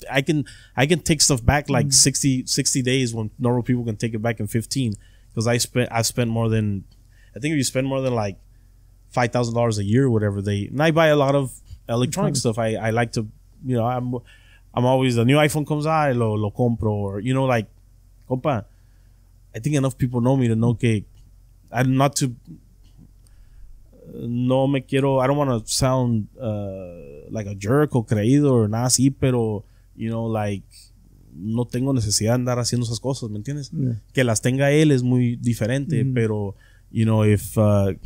Speaker 2: I can take stuff back like 60 days when normal people can take it back in 15. Because I've spent more than, I think if you spend more than like $5,000 a year or whatever, and I buy a lot of electronic stuff. I like to, I'm always, the new iPhone comes out, lo compro, or, like, compa, I think enough people know me to know que I'm not to, no me quiero, I don't want to sound like a jerk o creído or nada así, pero, like, no tengo necesidad de andar haciendo esas cosas, ¿me entiendes? Yeah. Que las tenga él es muy diferente, pero, if I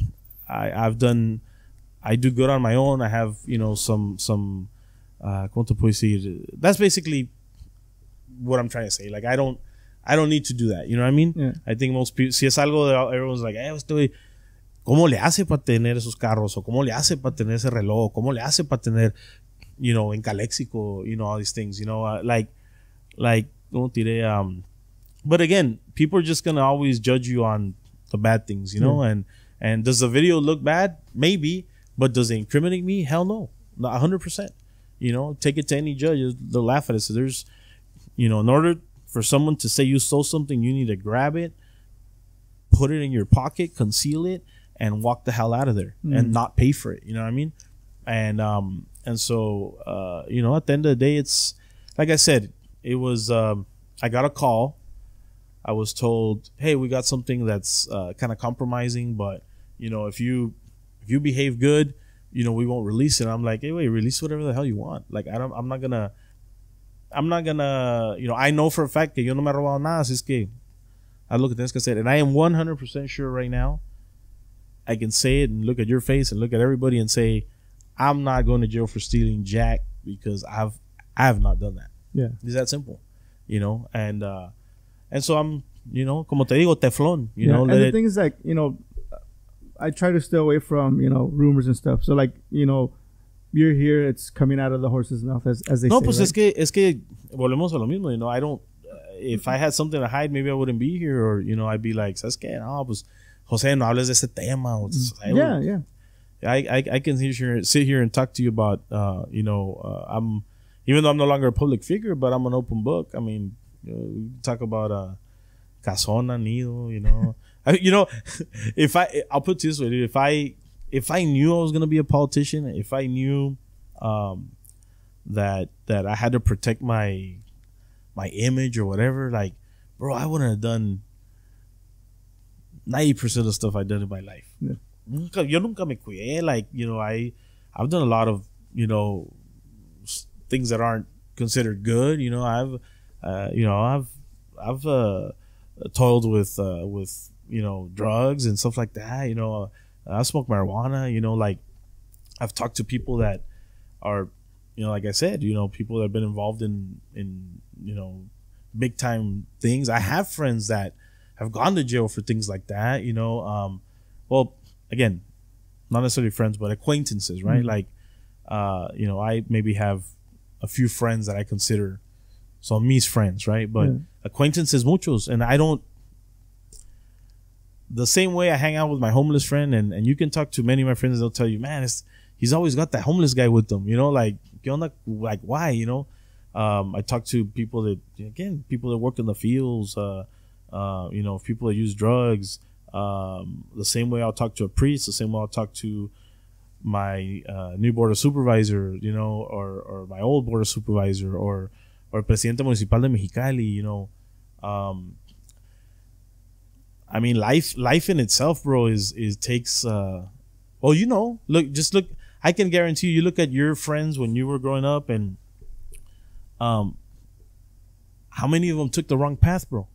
Speaker 2: do good on my own, I have, some ¿cómo te puedo decir? That's basically what I'm trying to say. Like, I don't need to do that, you know what I mean?
Speaker 1: Yeah.
Speaker 2: I think most people, si es algo de, everyone's like, ¿cómo le hace para tener esos carros? O ¿cómo le hace para tener ese reloj? ¿Cómo le hace para tener, en Calexico, all these things, like, don't diré, but again, people are just gonna always judge you on the bad things, and does the video look bad? Maybe, but does it incriminate me? Hell no, not 100%. Take it to any judge, they'll laugh at it. So there's, in order for someone to say you stole something, you need to grab it, put it in your pocket, conceal it, and walk the hell out of there and not pay for it. You know what I mean? And so, at the end of the day, it's like I said, it was, I got a call. I was told, hey, we got something that's kind of compromising, but, if you behave good, we won't release it. I'm like, hey, wait, release whatever the hell you want. Like, I'm not gonna, I know for a fact que yo no me he robado nada, así es que I look at this que hacer. And I am 100% sure right now, I can say it and look at your face and look at everybody and say, I'm not going to jail for stealing jack because I have not done that.
Speaker 1: Yeah.
Speaker 2: It's that simple, and so I'm, como te digo, teflon,
Speaker 1: and the thing is, like, I try to stay away from, rumors and stuff. So, like, you're here, it's coming out of the horse's mouth, as they say.
Speaker 2: No, pues
Speaker 1: right?
Speaker 2: es que volvemos a lo mismo, I don't, if I had something to hide, maybe I wouldn't be here, or, I'd be like, ¿sabes qué? No, pues, Jose, no hables de ese tema.
Speaker 1: Yeah.
Speaker 2: I can sit here and talk to you about, I'm, even though I'm no longer a public figure, but I'm an open book. I mean, we talk about Casona, Nido, I'll put it this way, dude, if I knew I was gonna be a politician, if I knew that I had to protect my image or whatever, like, bro, I wouldn't have done 90% of the stuff I've done in my life.
Speaker 1: Yeah.
Speaker 2: Yo nunca me cuidé. Like, I've done a lot of, things that aren't considered good. I've toiled with drugs and stuff like that. I smoke marijuana. Like, I've talked to people that are, like I said, people that have been involved in big time things. I have friends that have gone to jail for things like that. Well, again, not necessarily friends, but acquaintances, right?
Speaker 1: Mm-hmm.
Speaker 2: Like, I maybe have a few friends that I consider son mis friends, right? But acquaintances muchos, and I don't. The same way I hang out with my homeless friend, and you can talk to many of my friends, they'll tell you, man, he's always got that homeless guy with them, like, like why, I talk to people that work in the fields, people that use drugs, the same way I'll talk to a priest, the same way I'll talk to my new board of supervisor, or my old board of supervisor, or presidente municipal de Mexicali, I mean, life in itself, bro, is takes. Look. I can guarantee you look at your friends when you were growing up, and how many of them took the wrong path, bro?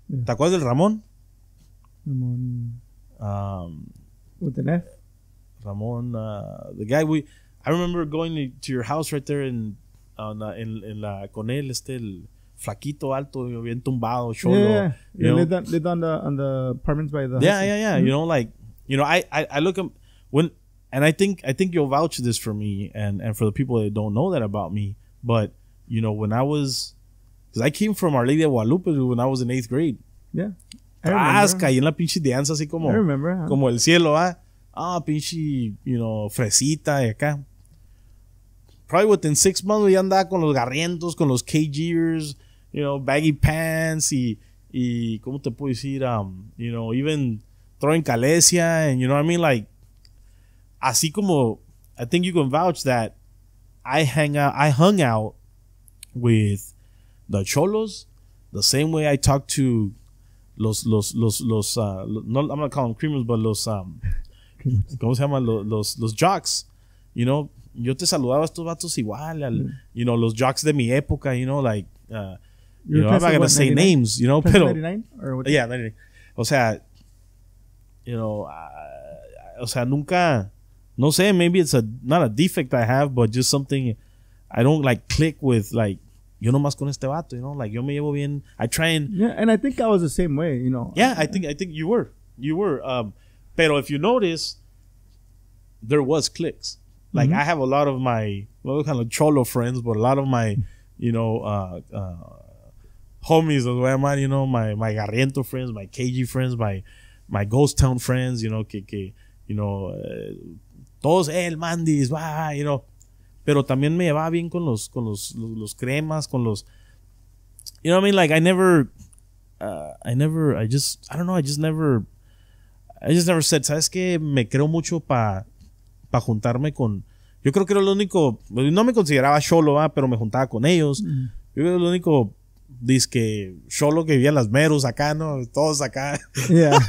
Speaker 1: Yeah.
Speaker 2: ¿Te acuerdas del Ramón?
Speaker 1: With an F.
Speaker 2: Ramón, the guy I remember going to your house right there en la con él, el flaquito, alto, bien tumbado, cholo.
Speaker 1: Yeah. Lived on the apartments by the
Speaker 2: Yeah. Mm-hmm. I look at when, and I think you'll vouch this for me and for the people that don't know that about me. But when I was, because I came from Our Lady of Guadalupe when I was in 8th grade.
Speaker 1: Yeah.
Speaker 2: Caí en la pinche danza así como,
Speaker 1: I remember, huh?
Speaker 2: Como el cielo, pinche, fresita de acá. Probably within 6 months ya andaba con los garrientos, con los KGers, baggy pants y ¿cómo te puedo decir? Even throwing calesia, and you know what I mean? Like, así como, I think you can vouch that I hung out with the cholos the same way I talk to los no, I'm not calling them creamers, but los ¿cómo se llama? Los jocks, yo te saludaba a estos vatos igual los jocks de mi época, like I'm not gonna say 99? Names, pero
Speaker 1: 99 or what?
Speaker 2: Yeah, 99. O sea, nunca, no sé, maybe it's not a defect I have, but just something I don't like click with, like, yo nomás con este vato, like, yo me llevo bien. I try and...
Speaker 1: Yeah, and I think I was the same way,
Speaker 2: Yeah, I think you were. Pero if you notice, there was cliques. Like, I have a lot of my, well, kind of cholo friends, but a lot of my, homies, my garriento friends, my KG friends, my ghost town friends, todos, el Mandys, pero también me llevaba bien con los cremas, con los, I mean, like, I just never said, ¿sabes qué? Me creo mucho pa juntarme con, yo creo que era lo único, no me consideraba cholo, pero me juntaba con ellos. Yo creo que era lo único disque cholo que vivía en las meros acá, ¿no? Todos acá.
Speaker 1: Yeah.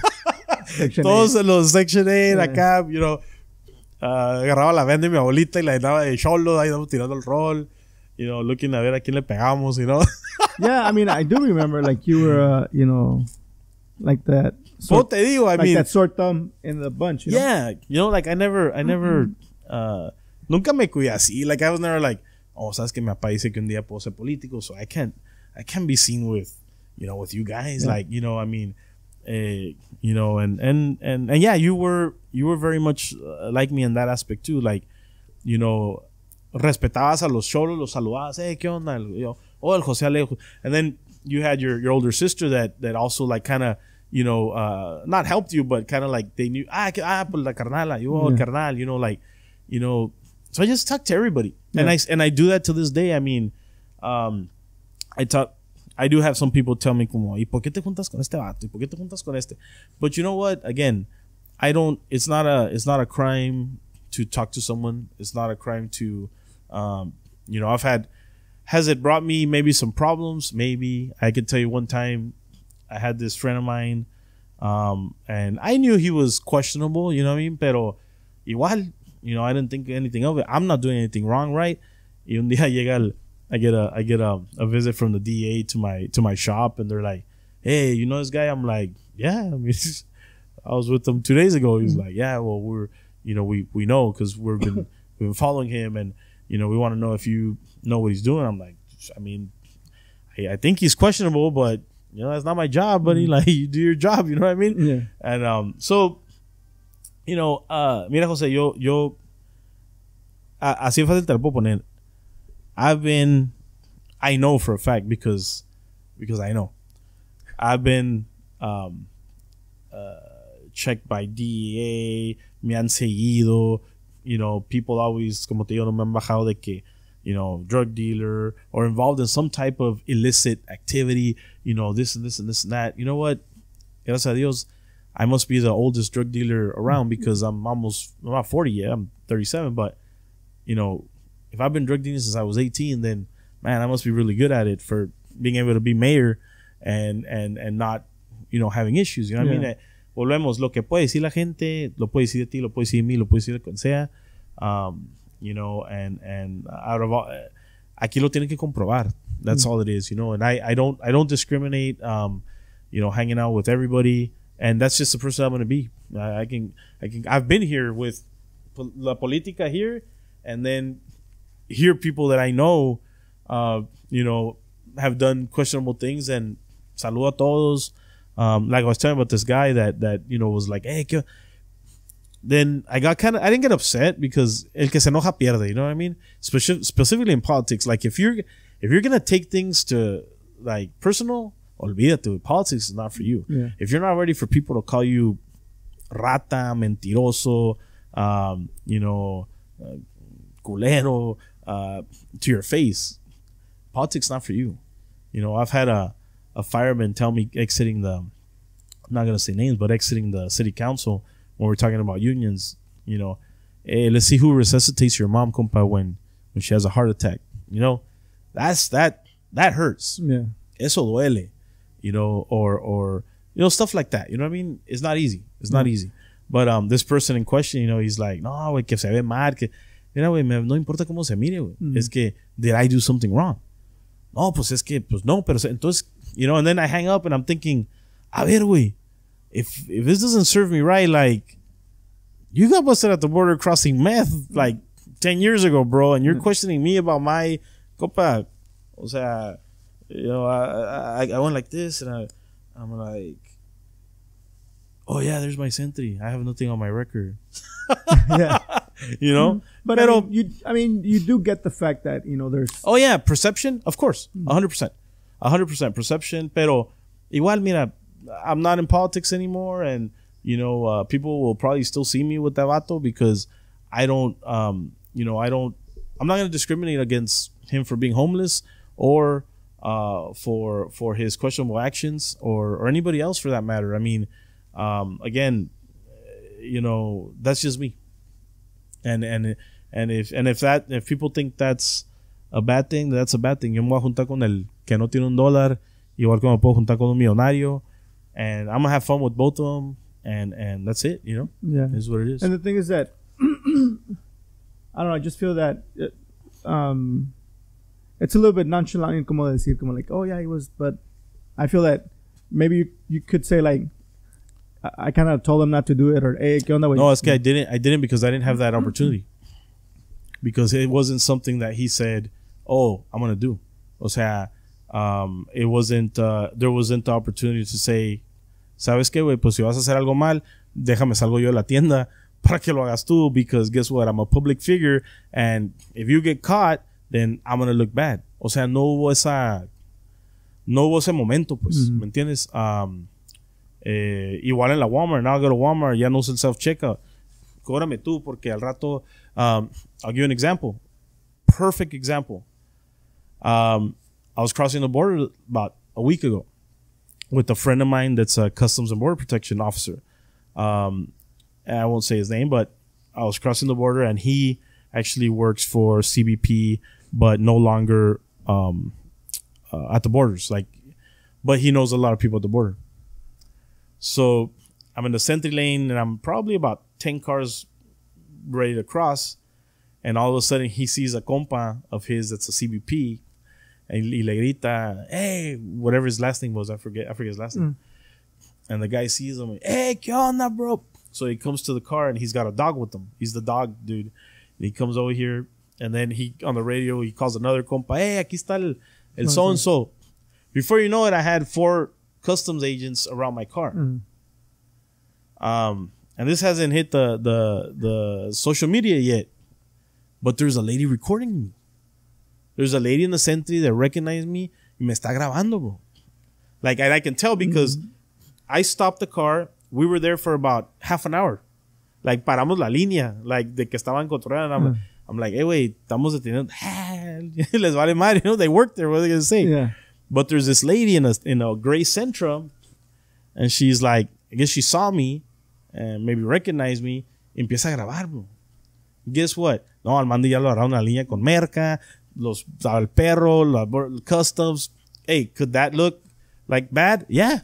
Speaker 2: Todos en los Section 8 acá, agarraba la venda de mi abuelita y la llenaba de cholo, ahí íbamos tirando el rol, looking a ver a quién le pegamos,
Speaker 1: Yeah, I mean, I do remember, like, you were, like that.
Speaker 2: Te digo, I mean,
Speaker 1: that sore thumb in the bunch,
Speaker 2: Yeah, like, I never, nunca me cuidé así. Like, I was never like, sabes que mi papá dice que un día puedo ser político, so I can't be seen with, with you guys. Yeah. Like, I mean, and yeah, you were very much like me in that aspect too. Like, respetabas a los cholos, los saludabas, ¿qué onda? El José Alejo. And then you had your older sister that also, like, kind of, not helped you, but kind of like they knew, pues la carnala, el carnal, like, so I just talked to everybody. Yeah. And I do that to this day. I mean, I do have some people tell me como, ¿y por qué te juntas con este vato? ¿Y por qué te juntas con este? But you know what? Again, it's not a crime to talk to someone. It's not a crime to, I've had has it brought me maybe some problems? Maybe. I could tell you one time I had this friend of mine, and I knew he was questionable, you know what I mean? Pero igual, you know, I didn't think anything of it. I'm not doing anything wrong, right? Y un día llega I get a visit from the DA to my shop, and they're like, hey, you know this guy? I'm like, yeah, I mean, I was with him 2 days ago. He's like, yeah, well, we know because we've been following him, and you know, we want to know if you know what he's doing. I'm like, I mean, I think he's questionable, but you know, that's not my job, buddy. Like, you do your job, you know what I mean?
Speaker 1: Yeah.
Speaker 2: And so, you know, mira, Jose, yo así fácil te lo puedo poner. I know for a fact because I know. I've been checked by DEA, me han seguido, you know, people always, como te digo, no me han bajado de que, you know, drug dealer or involved in some type of illicit activity, you know, this and this and this and that. You know what? Gracias a Dios, I must be the oldest drug dealer around because I'm not 40 yet, I'm 37, but, you know, if I've been drug dealing since I was 18, then, man, I must be really good at it for being able to be mayor and not, you know, having issues. You know what I mean? Volvemos, lo que puede decir la gente, lo puede decir de ti, lo puede decir de mí, lo puede decir de quien sea. You know, and out of all, aquí lo tienen que comprobar. That's all it is, you know. And I don't discriminate, you know, hanging out with everybody. And that's just the person I'm going to be. I've been here with La Politica here, and then hear people that I know, you know, have done questionable things, and saludo a todos. Like I was telling about this guy that you know was like, hey, then I didn't get upset because el que se enoja pierde, you know what I mean? Specifically in politics, like if you're gonna take things to like personal, olvídate, politics is not for you.
Speaker 1: Yeah.
Speaker 2: If you're not ready for people to call you rata, mentiroso, you know, culero, to your face, politics not for you. You know, I've had a fireman tell me exiting I'm not gonna say names, but exiting the city council when we're talking about unions, you know, hey, let's see who resuscitates your mom, compa, when she has a heart attack. You know, that hurts.
Speaker 1: Yeah.
Speaker 2: Eso duele. You know, or you know, stuff like that. You know what I mean? It's not easy. It's not easy. But this person in question, you know, he's like, no, güey, que se ve mal, que mira, güey, no importa cómo se mire, güey. Es que, did I do something wrong? No, pues es que, pues no, pero entonces, you know, and then I hang up and I'm thinking, a ver, güey, if this doesn't serve me right, like, you got busted at the border crossing meth like 10 years ago, bro, and you're questioning me about my copa. O sea, you know, I went like this, and I'm like, oh yeah, there's my sentry. I have nothing on my record.
Speaker 1: Yeah.
Speaker 2: You know,
Speaker 1: but I mean, you do get the fact that, you know, there's.
Speaker 2: Oh yeah, perception, of course, 100% perception. Pero igual, mira, I'm not in politics anymore, and you know, people will probably still see me with that vato because I don't, you know, I'm not going to discriminate against him for being homeless or for his questionable actions or anybody else for that matter. I mean, again, you know, that's just me. And if people think that's a bad thing, that's a bad thing. Yo me voy a juntar con el que no tiene $1, igual que me puedo juntar con un millonario, and I'm gonna have fun with both of them, and that's it. You know,
Speaker 1: yeah,
Speaker 2: is what it is.
Speaker 1: And the thing is that I don't know. I just feel that it's a little bit nonchalant, como decir, como like, oh yeah, he was. But I feel that maybe you could say like, I kind of told him not to do it, or hey, ¿qué onda, güey?
Speaker 2: No, es que I didn't because I didn't have that opportunity. Because it wasn't something that he said, oh, I'm gonna do. O sea, it wasn't. There wasn't the opportunity to say, ¿sabes qué, güey? Pues si vas a hacer algo mal, déjame salgo yo de la tienda para que lo hagas tú. Because guess what? I'm a public figure, and if you get caught, then I'm gonna look bad. O sea, no hubo ese momento, pues, ¿me entiendes? Igual en la Walmart. Now I go to Walmart, ya no uso el self-checkout. Cóbrame tú, porque al rato, I'll give you an example. Perfect example. I was crossing the border about a week ago with a friend of mine that's a Customs and Border Protection officer. And I won't say his name, but I was crossing the border, and he actually works for CBP, but no longer at the borders, like, but he knows a lot of people at the border. So I'm in the Sentry lane, and I'm probably about 10 cars ready to cross, and all of a sudden he sees a compa of his that's a CBP, and y le grita, hey, whatever his last name was, I forget his last name. And the guy sees him, hey, ¿qué onda, bro? So he comes to the car, and he's got a dog with him. He's the dog dude. And he comes over here, and then he, on the radio, he calls another compa, hey, aquí está el so-and-so. Before you know it, I had 4 customs agents around my car. And this hasn't hit the social media yet, but there's a lady recording me. There's a lady in the Sentry that recognized me y me está grabando, bro. Like, and I can tell because I stopped the car. We were there for about half an hour. Like, paramos la línea, like, de que estaban controlando. I'm like, hey, wait, estamos deteniendo. Les vale madre, you know, they work there. What are they going to say? Yeah. But there's this lady in a gray Sentra, and she's like, I guess she saw me and maybe recognized me. Empieza a grabar, bro. Guess what? No, Armando ya lo agarraron una línea con merca, el perro, la customs. Hey, could that look like bad? Yeah.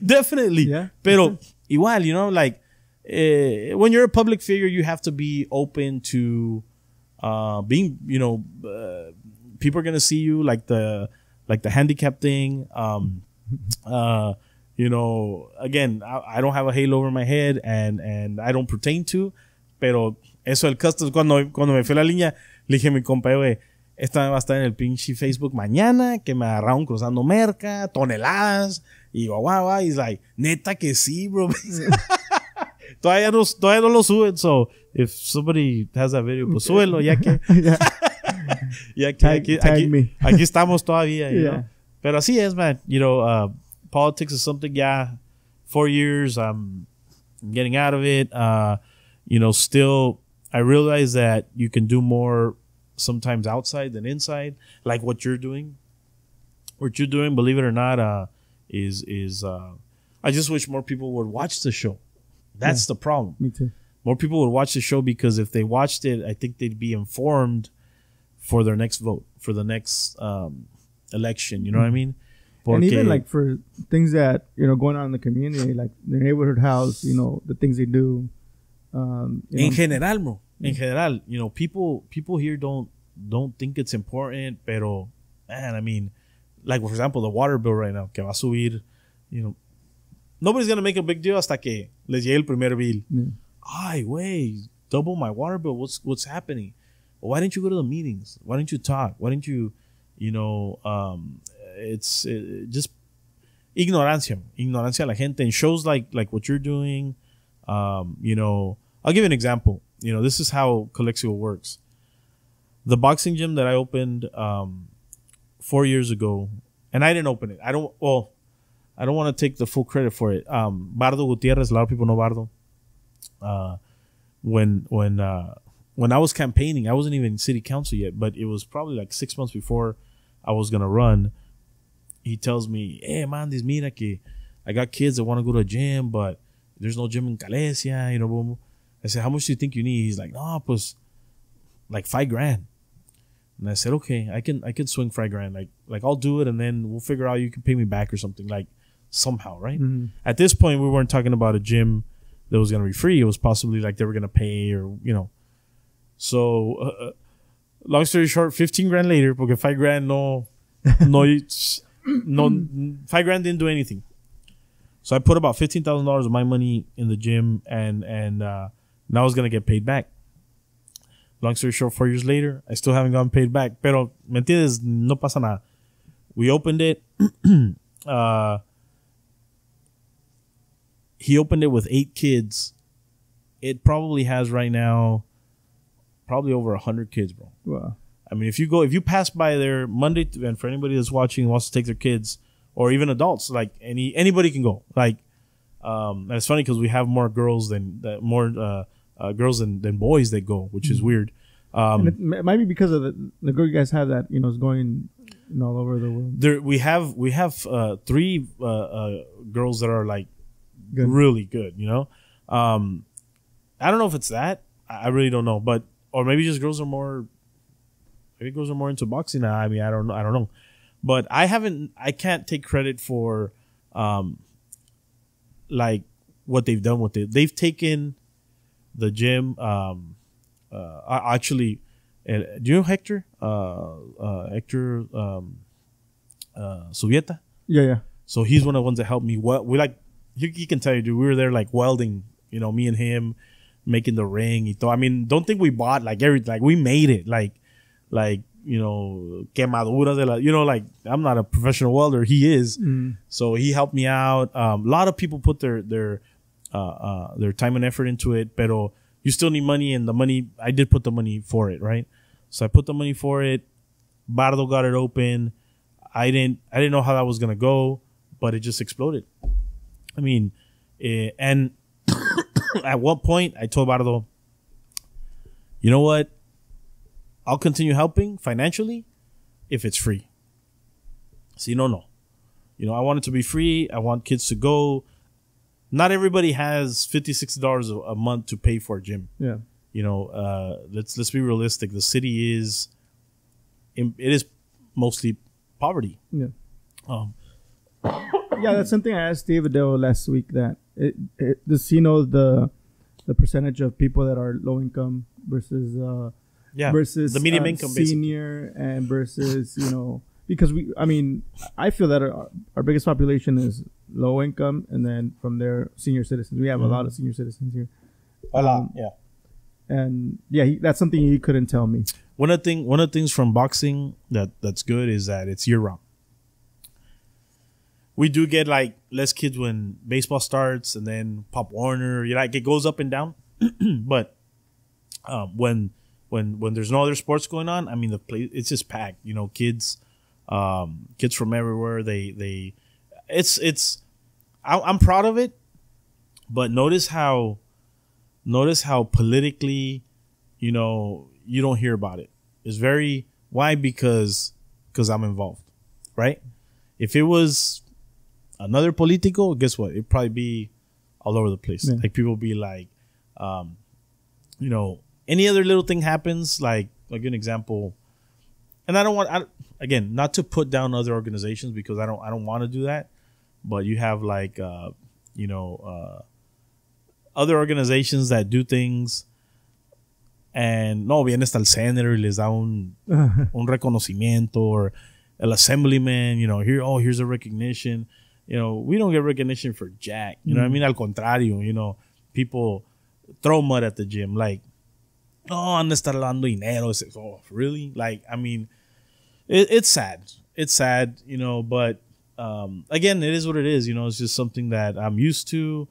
Speaker 2: Definitely. Yeah. Pero igual, you know, like, when you're a public figure, you have to be open to being, you know, people are going to see you, like the handicap thing. You know, again, I don't have a halo over my head, and I don't pertain to, pero eso el customs, cuando me fui a la línea, le dije a mi compa, güey, esta va a estar en el pinche Facebook mañana, que me agarraron cruzando merca, toneladas, y guau, he's like, neta que sí, bro. todavía no lo suben, so if somebody has that video, pues súbelo, ya que aquí estamos todavía, you know? Pero así es, man. You know, politics is something, 4 years, I'm getting out of it. You know, still, I realize that you can do more sometimes outside than inside, like what you're doing. What you're doing, believe it or not, is I just wish more people would watch the show. That's the problem.
Speaker 1: Me too.
Speaker 2: More people would watch the show, because if they watched it, I think they'd be informed for their next vote, for the next election. You know what I mean?
Speaker 1: Porque, and even like for things that, you know, going on in the community, like the neighborhood house, you know, the things they do.
Speaker 2: En general, bro. En general, you know, people here don't think it's important, pero, man, I mean, like, for example, the water bill right now, que va a subir, you know, nobody's going to make a big deal hasta que les llegue el primer bill. Ay, wait, double my water bill. What's happening? Well, why didn't you go to the meetings? Why didn't you talk? Why didn't you, you know, it's just ignorancia a la gente. And shows like what you're doing, you know, I'll give you an example. You know, this is how Calexico works. The boxing gym that I opened 4 years ago, and I didn't open it. I don't want to take the full credit for it. Bardo Gutierrez, a lot of people know Bardo. When I was campaigning, I wasn't even in city council yet, but it was probably like 6 months before I was gonna run. He tells me, hey, Mandys, mira que I got kids that want to go to a gym, but there's no gym in Calesia, you know, boom. I said, how much do you think you need? He's like, no, pues, like $5,000. And I said, okay, I can swing $5,000. Like I'll do it, and then we'll figure out you can pay me back or something, like somehow, right? Mm-hmm. At this point, we weren't talking about a gym that was gonna be free. It was possibly like they were gonna pay, or, you know. So, long story short, $15,000 later, porque $5,000 no, $5,000 didn't do anything. So I put about $15,000 of my money in the gym, and now I was gonna get paid back. Long story short, 4 years later, I still haven't gotten paid back. Pero, ¿me entiendes? No pasa nada. We opened it. He opened it with 8 kids. It probably has right now probably over 100 kids, bro.
Speaker 1: Wow.
Speaker 2: I mean, if you pass by there Monday, and for anybody that's watching and wants to take their kids, or even adults, like anybody can go. Like, and it's funny because we have more girls than girls than boys that go, which is weird.
Speaker 1: And it might be because of the girl you guys have that, you know, is going, you know, all over the world.
Speaker 2: There we have 3 girls that are like good. Really good, you know. I don't know if it's that. I really don't know, but or maybe just girls are more Maybe girls are more into boxing now. I mean, I don't know. But I can't take credit for, like what they've done with it. They've taken the gym. Actually, do you know Hector? Hector Subieta?
Speaker 1: Yeah.
Speaker 2: So he's one of the ones that helped me. We like, he can tell you, dude, we were there like welding, me and him, making the ring. I mean, don't think we bought like we made it like, quemaduras de la, like I'm not a professional welder. He is. So he helped me out. A lot of people put their time and effort into it, pero you still need money, and the money, I did put the money for it, right? So I put the money for it. Bardo got it open. I didn't know how that was going to go, but it just exploded. I mean, and at one point I told Bardo, you know what? I'll continue helping financially if it's free. So, no. I want it to be free. I want kids to go. Not everybody has $50-$60 a month to pay for a gym.
Speaker 1: Yeah.
Speaker 2: Let's be realistic. The city is mostly poverty.
Speaker 1: Yeah. Yeah, that's something I asked David Dale last week. That does he know the percentage of people that are low income versus versus
Speaker 2: the medium income,
Speaker 1: senior, basically. And versus because I feel that our biggest population is low income, and then from there senior citizens. We have a lot of senior citizens here.
Speaker 2: Yeah.
Speaker 1: And that's something he couldn't tell me.
Speaker 2: One of the things from boxing that's good is that it's year round. We do get like less kids when baseball starts, and then Pop Warner. It goes up and down. But when there's no other sports going on, I mean the place, it's just packed. Kids from everywhere. I'm proud of it, but notice how politically, you don't hear about it. It's very, why? Because I'm involved, right? If it was another politico, guess what? It'd probably be all over the place. Yeah. Like people be like, any other little thing happens, like an example. And I don't want, again, not to put down other organizations, because I don't want to do that. But you have like, other organizations that do things, and viene hasta el senator y les da un reconocimiento, or el assemblyman, here's a recognition. We don't get recognition for jack. You know what I mean? Al contrario, people throw mud at the gym. Like, han de estar dando dinero. Oh, really? Like, I mean, it's sad. It's sad, but again, it is what it is. It's just something that I'm used to.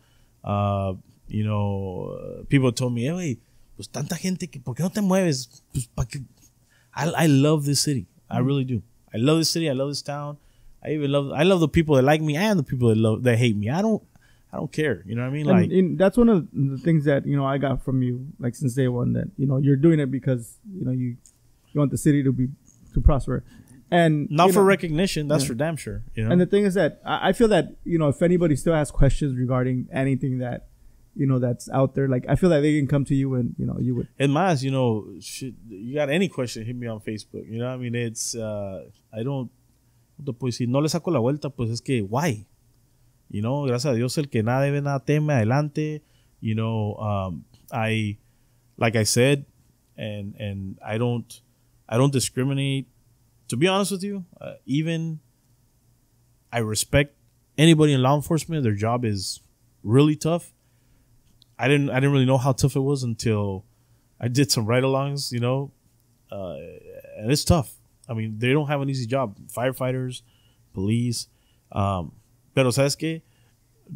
Speaker 2: People told me, hey, pues tanta gente, ¿por qué no te mueves? Pues, I love this city. I really do. I love this city. I love this town. I love the people that like me and the people that hate me. I don't care. You know what I mean?
Speaker 1: And that's one of the things that, I got from you, like since day one, that, you're doing it because, you want the city to prosper. And
Speaker 2: not for recognition. That's for damn sure.
Speaker 1: And the thing is that I feel that, if anybody still has questions regarding anything that, that's out there, like I feel like they can come to you and, you would.
Speaker 2: And Mas, you got any question, hit me on Facebook. You know what I mean? It's, I don't, pues si no le saco la vuelta, pues es que, why? Gracias a Dios, el que nada debe, nada teme, adelante. Like I said, and I don't discriminate. To be honest with you, even I respect anybody in law enforcement. Their job is really tough. I didn't really know how tough it was until I did some ride-alongs, and it's tough. I mean, they don't have an easy job. Firefighters, police. Pero ¿sabes qué?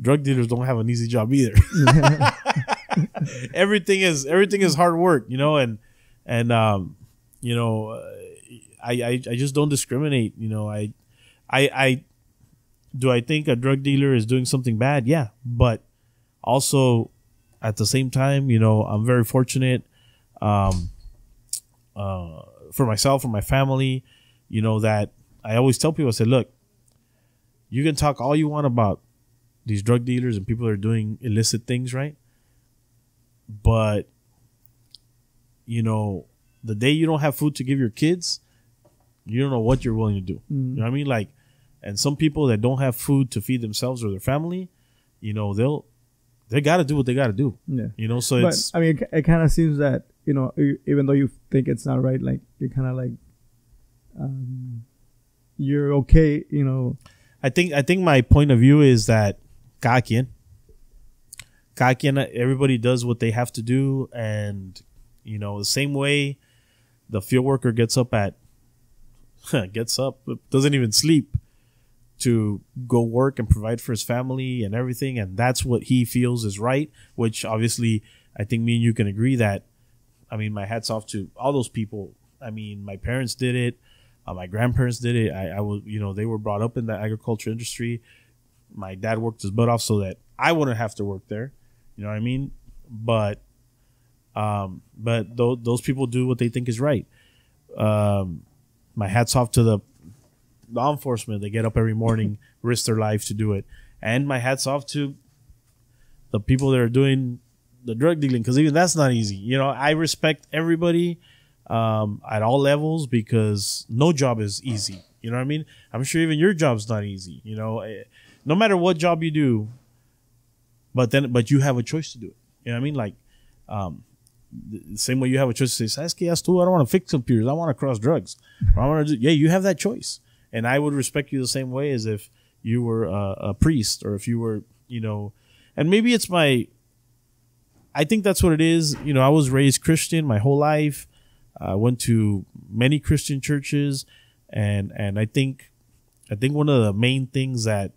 Speaker 2: Drug dealers don't have an easy job either. Everything is hard work, and I just don't discriminate. I think a drug dealer is doing something bad? Yeah. But also at the same time, I'm very fortunate, for myself, for my family, that I always tell people, I say, look, you can talk all you want about these drug dealers and people that are doing illicit things, right? But, the day you don't have food to give your kids, You don't know what you're willing to do. You know what I mean? Like, and some people that don't have food to feed themselves or their family, you know, they got to do what they got to do.
Speaker 1: Yeah.
Speaker 2: You know, so it's.
Speaker 1: I mean, it kind of seems that, you know, even though you think it's not right, like, you're kind of like, you're okay, you know.
Speaker 2: I think my point of view is that cada quien, everybody does what they have to do. And, you know, the same way the field worker gets up, doesn't even sleep to go work and provide for his family and everything. And that's what he feels is right, which obviously I think me and you can agree that, I mean, my hat's off to all those people. I mean, my parents did it. My grandparents did it. I was, you know, they were brought up in the agriculture industry. My dad worked his butt off so that I wouldn't have to work there. You know what I mean? But those people do what they think is right. My hat's off to the law enforcement. They get up every morning, risk their life to do it. And my hat's off to the people that are doing the drug dealing, because even that's not easy. You know, I respect everybody at all levels, because no job is easy. You know what I mean? I'm sure even your job's not easy. You know, no matter what job you do, but you have a choice to do it. You know what I mean? Like, the same way you have a choice to say, "Sabes que, I don't want to fix computers. I want to cross drugs." Or I want to do, yeah, you have that choice. And I would respect you the same way as if you were a priest, or if you were, you know, and maybe it's I think that's what it is. You know, I was raised Christian my whole life. I went to many Christian churches, and I think one of the main things that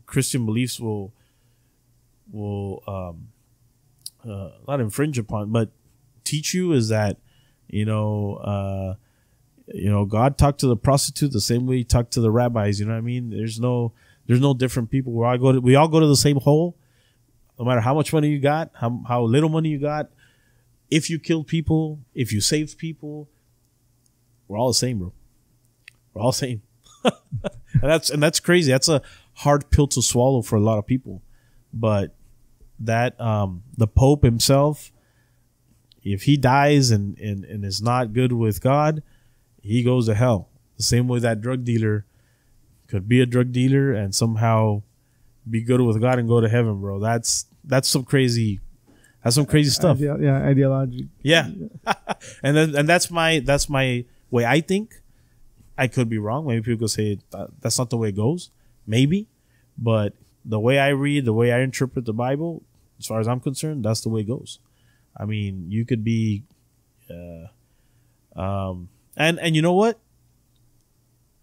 Speaker 2: Christian beliefs will not infringe upon, but teach you is that, you know, God talked to the prostitute the same way he talked to the rabbis. You know what I mean? There's no different people. We all go to the same hole, no matter how much money you got, how little money you got. If you killed people, if you saved people, we're all the same, bro. We're all the same. and that's crazy. That's a hard pill to swallow for a lot of people. But that the Pope himself, if he dies and is not good with God, he goes to hell. The same way that drug dealer could be a drug dealer and somehow be good with God and go to heaven, bro. That's some crazy. That's some crazy stuff.
Speaker 1: Ideology.
Speaker 2: Yeah. and that's my way I think. I could be wrong. Maybe people could say that's not the way it goes. Maybe. But the way I read, the way I interpret the Bible, as far as I'm concerned, that's the way it goes. I mean, you could be and you know what?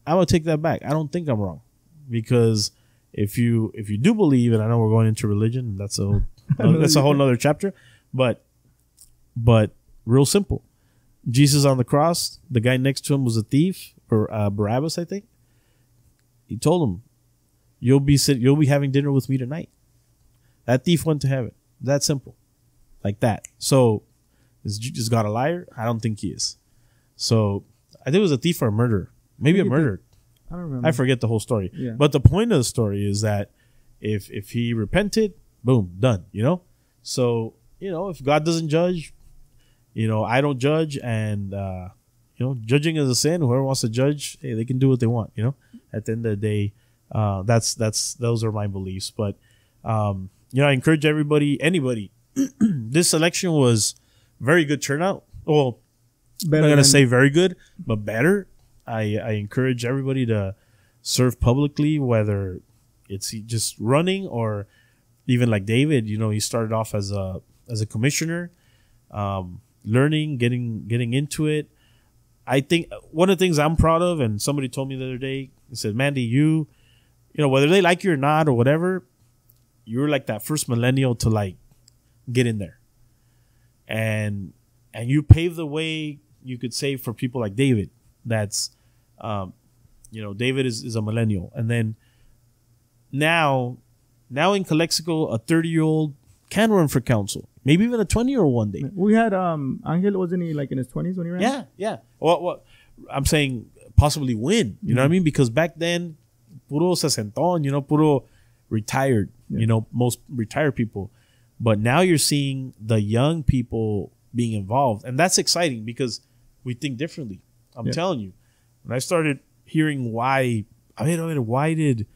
Speaker 2: I'm gonna take that back. I don't think I'm wrong. Because if you do believe, and I know we're going into religion, that's a whole nother chapter, but real simple. Jesus on the cross, the guy next to him was a thief, or Barabbas, I think. He told him, you'll be having dinner with me tonight. That thief went to heaven. That simple. Like that. So is God a liar? I don't think he is. So I think it was a thief or a murderer. Maybe a murderer.
Speaker 1: I don't remember.
Speaker 2: I forget the whole story.
Speaker 1: Yeah.
Speaker 2: But the point of the story is that if he repented, boom, done, you know? So, you know, if God doesn't judge, you know, I don't judge, and, you know, judging is a sin. Whoever wants to judge, hey, they can do what they want, you know? At the end of the day, those are my beliefs. But, you know, I encourage anybody, this election was very good turnout. Well, I'm not going to say very good, but better. I encourage everybody to serve publicly, whether it's just running or even like David, you know, he started off as a commissioner, learning, getting into it. I think one of the things I'm proud of, and somebody told me the other day, he said, Mandy, you know, whether they like you or not or whatever, you're like that first millennial to like get in there. And you pave the way, you could say, for people like David. That's, you know, David is a millennial. And then now in Calexico, a 30-year-old can run for council. Maybe even a 20-year-old one day.
Speaker 1: We had Angel, wasn't he like in his 20s when he ran?
Speaker 2: Yeah. Well, I'm saying possibly win. You know what I mean? Because back then, puro sesentón, you know, puro retired, you know, most retired people. But now you're seeing the young people being involved. And that's exciting because we think differently. I'm telling you. And I started hearing why. I mean, why did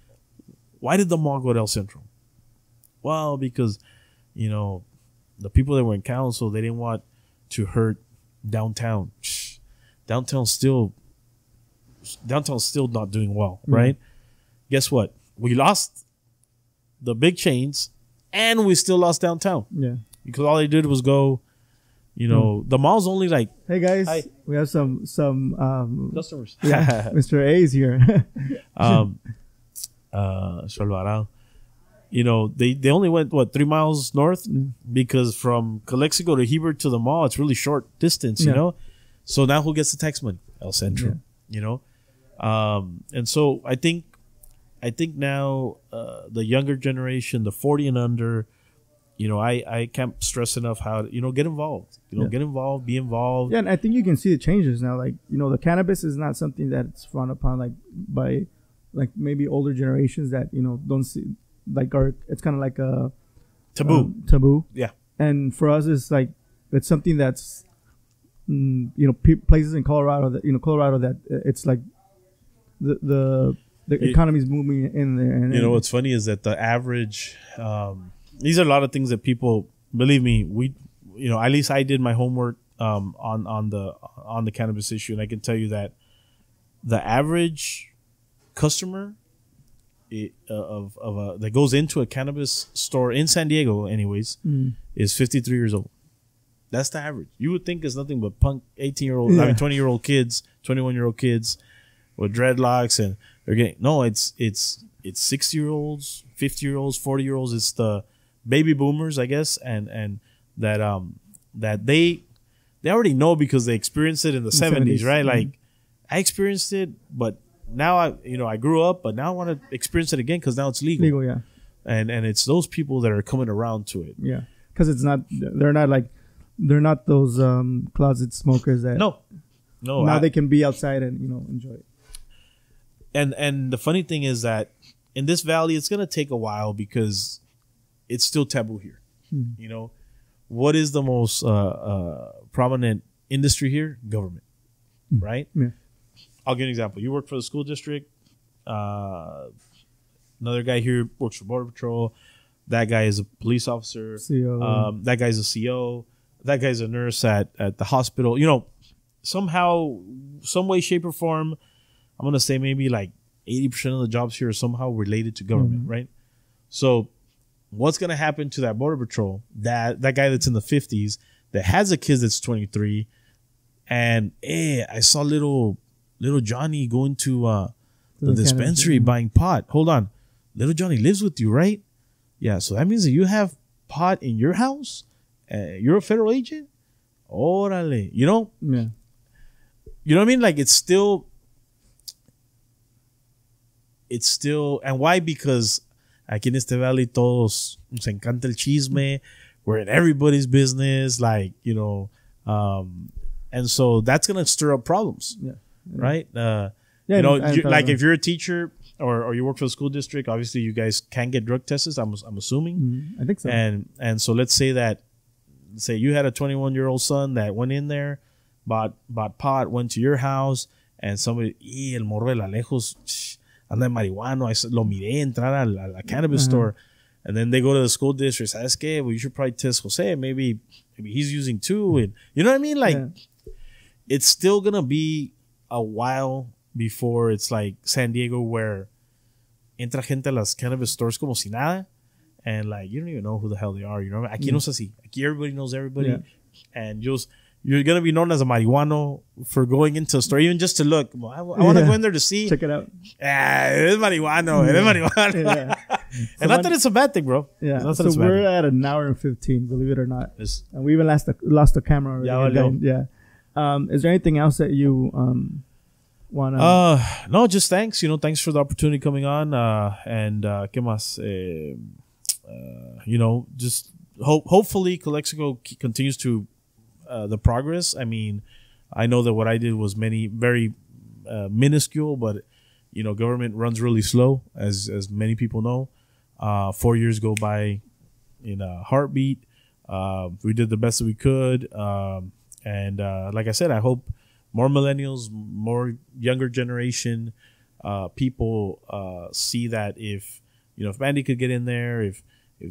Speaker 2: the mall go to El Centro? Well, because, the people that were in council, they didn't want to hurt downtown. Downtown's still not doing well, right? Guess what? We lost the big chains, and we still lost downtown.
Speaker 1: Yeah.
Speaker 2: Because all they did was go, the mall's only like,
Speaker 1: hey guys,
Speaker 2: hi.
Speaker 1: We have some
Speaker 2: Customers.
Speaker 1: Yeah, Mr. A is here.
Speaker 2: Alvarado. They only went 3 miles north because from Calexico to Hebert to the mall, it's really short distance, So now who gets the tax money? El Centro, and so I think now the younger generation, the 40 and under, I can't stress enough how to, get involved, get involved, be involved.
Speaker 1: Yeah, and I think you can see the changes now. Like, the cannabis is not something that's frowned upon, like by, like maybe older generations that don't see, like, it's kind of like a taboo.
Speaker 2: Yeah,
Speaker 1: and for us, it's like it's something that's, places in Colorado that it's like the economy's moving in there. And
Speaker 2: what's funny is that the average. These are a lot of things that people, believe me, at least I did my homework on the cannabis issue, and I can tell you that the average customer that goes into a cannabis store in San Diego, anyways, is 53 years old. That's the average. You would think it's nothing but punk 18-year-old, 20-year-old kids, 21-year-old kids with dreadlocks, and they're getting it's 60-year-olds, 50-year-olds, 40-year-olds. It's the baby boomers, I guess, and that they already know because they experienced it in the 70s, right? Like, I experienced it, but now I grew up, but now I want to experience it again because now it's legal.
Speaker 1: Legal, yeah.
Speaker 2: And it's those people that are coming around to it.
Speaker 1: Yeah, because they're not those closet smokers that
Speaker 2: no.
Speaker 1: Now they can be outside and enjoy it.
Speaker 2: And the funny thing is that in this valley, it's gonna take a while because it's still taboo here. What is the most prominent industry here? Government, right?
Speaker 1: Yeah.
Speaker 2: I'll give you an example. You work for the school district. Another guy here works for Border Patrol. That guy is a police officer.
Speaker 1: CO.
Speaker 2: That guy's a CO. That guy's a nurse at the hospital. Somehow, some way, shape, or form, I'm going to say maybe like 80% of the jobs here are somehow related to government, right? So what's going to happen to that Border Patrol, that guy that's in the 50s, that has a kid that's 23, and, I saw little Johnny going to the dispensary buying pot. Hold on. Little Johnny lives with you, right? Yeah, so that means that you have pot in your house? You're a federal agent? Órale.
Speaker 1: Yeah.
Speaker 2: You know what I mean? Like, it's still, and why? Because aquí en este valley todos nos encanta el chisme. We're in everybody's business, like, and so that's going to stir up problems. Yeah. Right? Like if you're a teacher or you work for the school district, obviously you guys can get drug tests, I'm assuming.
Speaker 1: I think so.
Speaker 2: And so let's say you had a 21-year-old son that went in there, bought pot, went to your house, and somebody, el morro de la lejos, anda en marihuano, lo miré entrar a la cannabis store. And then they go to the school district, ¿sabes qué? Well, you should probably test Jose. Maybe he's using too. And you know what I mean? Like, it's still going to be a while before it's like San Diego, where entra gente a las cannabis stores como si nada, and like you don't even know who the hell they are. Aquí no es así. Aquí everybody knows everybody, and you're gonna be known as a marihuano for going into a store, even just to look. I want to go in there to see.
Speaker 1: Check it out.
Speaker 2: It is marihuano. It is marihuano. And not that it's a bad thing, bro.
Speaker 1: Yeah. So we're at an hour and 15, believe it or not. And we even lost the camera already. Yeah. Is there anything else that you want to?
Speaker 2: No, just thanks. Thanks for the opportunity coming on. And ¿qué más? Just hopefully Calexico continues to the progress. I mean, I know that what I did was very minuscule, but government runs really slow, as many people know. 4 years go by in a heartbeat. We did the best that we could. And like I said, I hope more millennials, more younger generation people see that if Mandy could get in there, if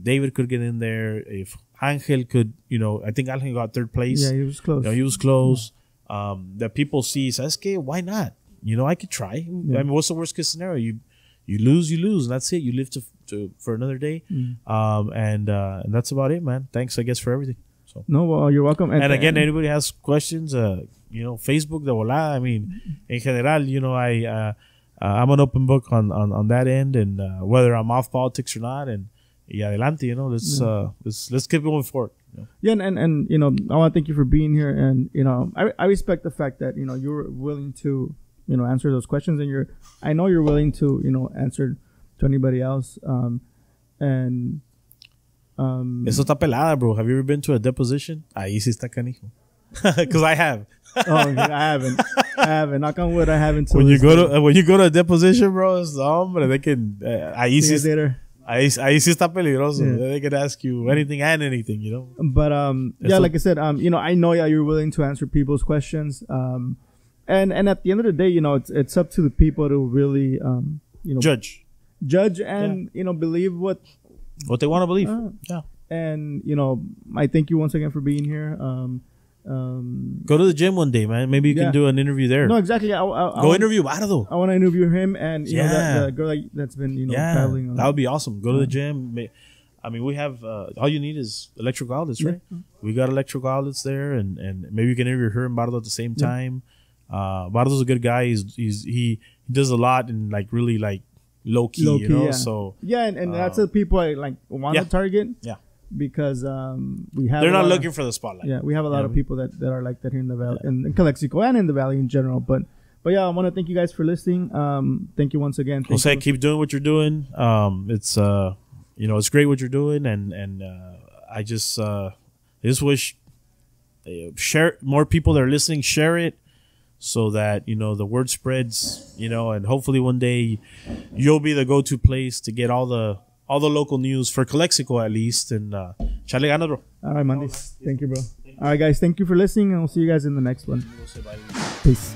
Speaker 2: David could get in there, if Angel could, I think Angel got third place.
Speaker 1: Yeah, he was close.
Speaker 2: He was close. That people see, says, okay, why not? I could try.
Speaker 1: Yeah.
Speaker 2: I mean, what's the worst case scenario? You lose, and that's it. You live for another day. And that's about it, man. Thanks, I guess, for everything. So
Speaker 1: no, well, you're welcome.
Speaker 2: And again, anybody has questions, Facebook, de volada. I mean, in general, I'm an open book on that end, and whether I'm off politics or not, and adelante, let's keep going forward.
Speaker 1: Yeah, and I want to thank you for being here, and I respect the fact that you're willing to answer those questions, and I know you're willing to answer to anybody else, and
Speaker 2: eso está pelada, bro. Have you ever been to a deposition? Ahí sí está canijo. Because I have.
Speaker 1: I haven't. Knock on wood, I haven't.
Speaker 2: When you go to a deposition, bro, it's they can. Ahí sí está peligroso.
Speaker 1: Yeah.
Speaker 2: They can ask you anything and anything,
Speaker 1: But like I said, I know you're willing to answer people's questions. And at the end of the day, it's up to the people to really
Speaker 2: judge
Speaker 1: and believe what
Speaker 2: they want to believe.
Speaker 1: And I thank you once again for being here.
Speaker 2: Go to the gym one day, man. Maybe you can do an interview there.
Speaker 1: No, exactly.
Speaker 2: Go interview Armando.
Speaker 1: I want to interview him and the girl that's been traveling.
Speaker 2: That would be awesome. Go to the gym. I mean, we have all you need is electrical outlets, right? We got electrical outlets there, and maybe you can interview her and Bardo at the same time. Bardo's a good guy. He does a lot and really low key, So
Speaker 1: and that's the people I want to target.
Speaker 2: Yeah.
Speaker 1: Because we have
Speaker 2: they're not looking for the spotlight.
Speaker 1: Yeah, we have a lot of people that are like that here in the valley, in Calexico and in the valley in general. But yeah, I want to thank you guys for listening. Thank you once again.
Speaker 2: Jose, keep doing what you're doing. It's it's great what you're doing, and I just wish share more people that are listening, share it, so that the word spreads. And hopefully one day you'll be the go-to place to get all the local news for Calexico at least. And chale ganas, bro.
Speaker 1: All right, Mandys. Thank you, bro. All right, guys. Thank you for listening, and we'll see you guys in the next one. Peace.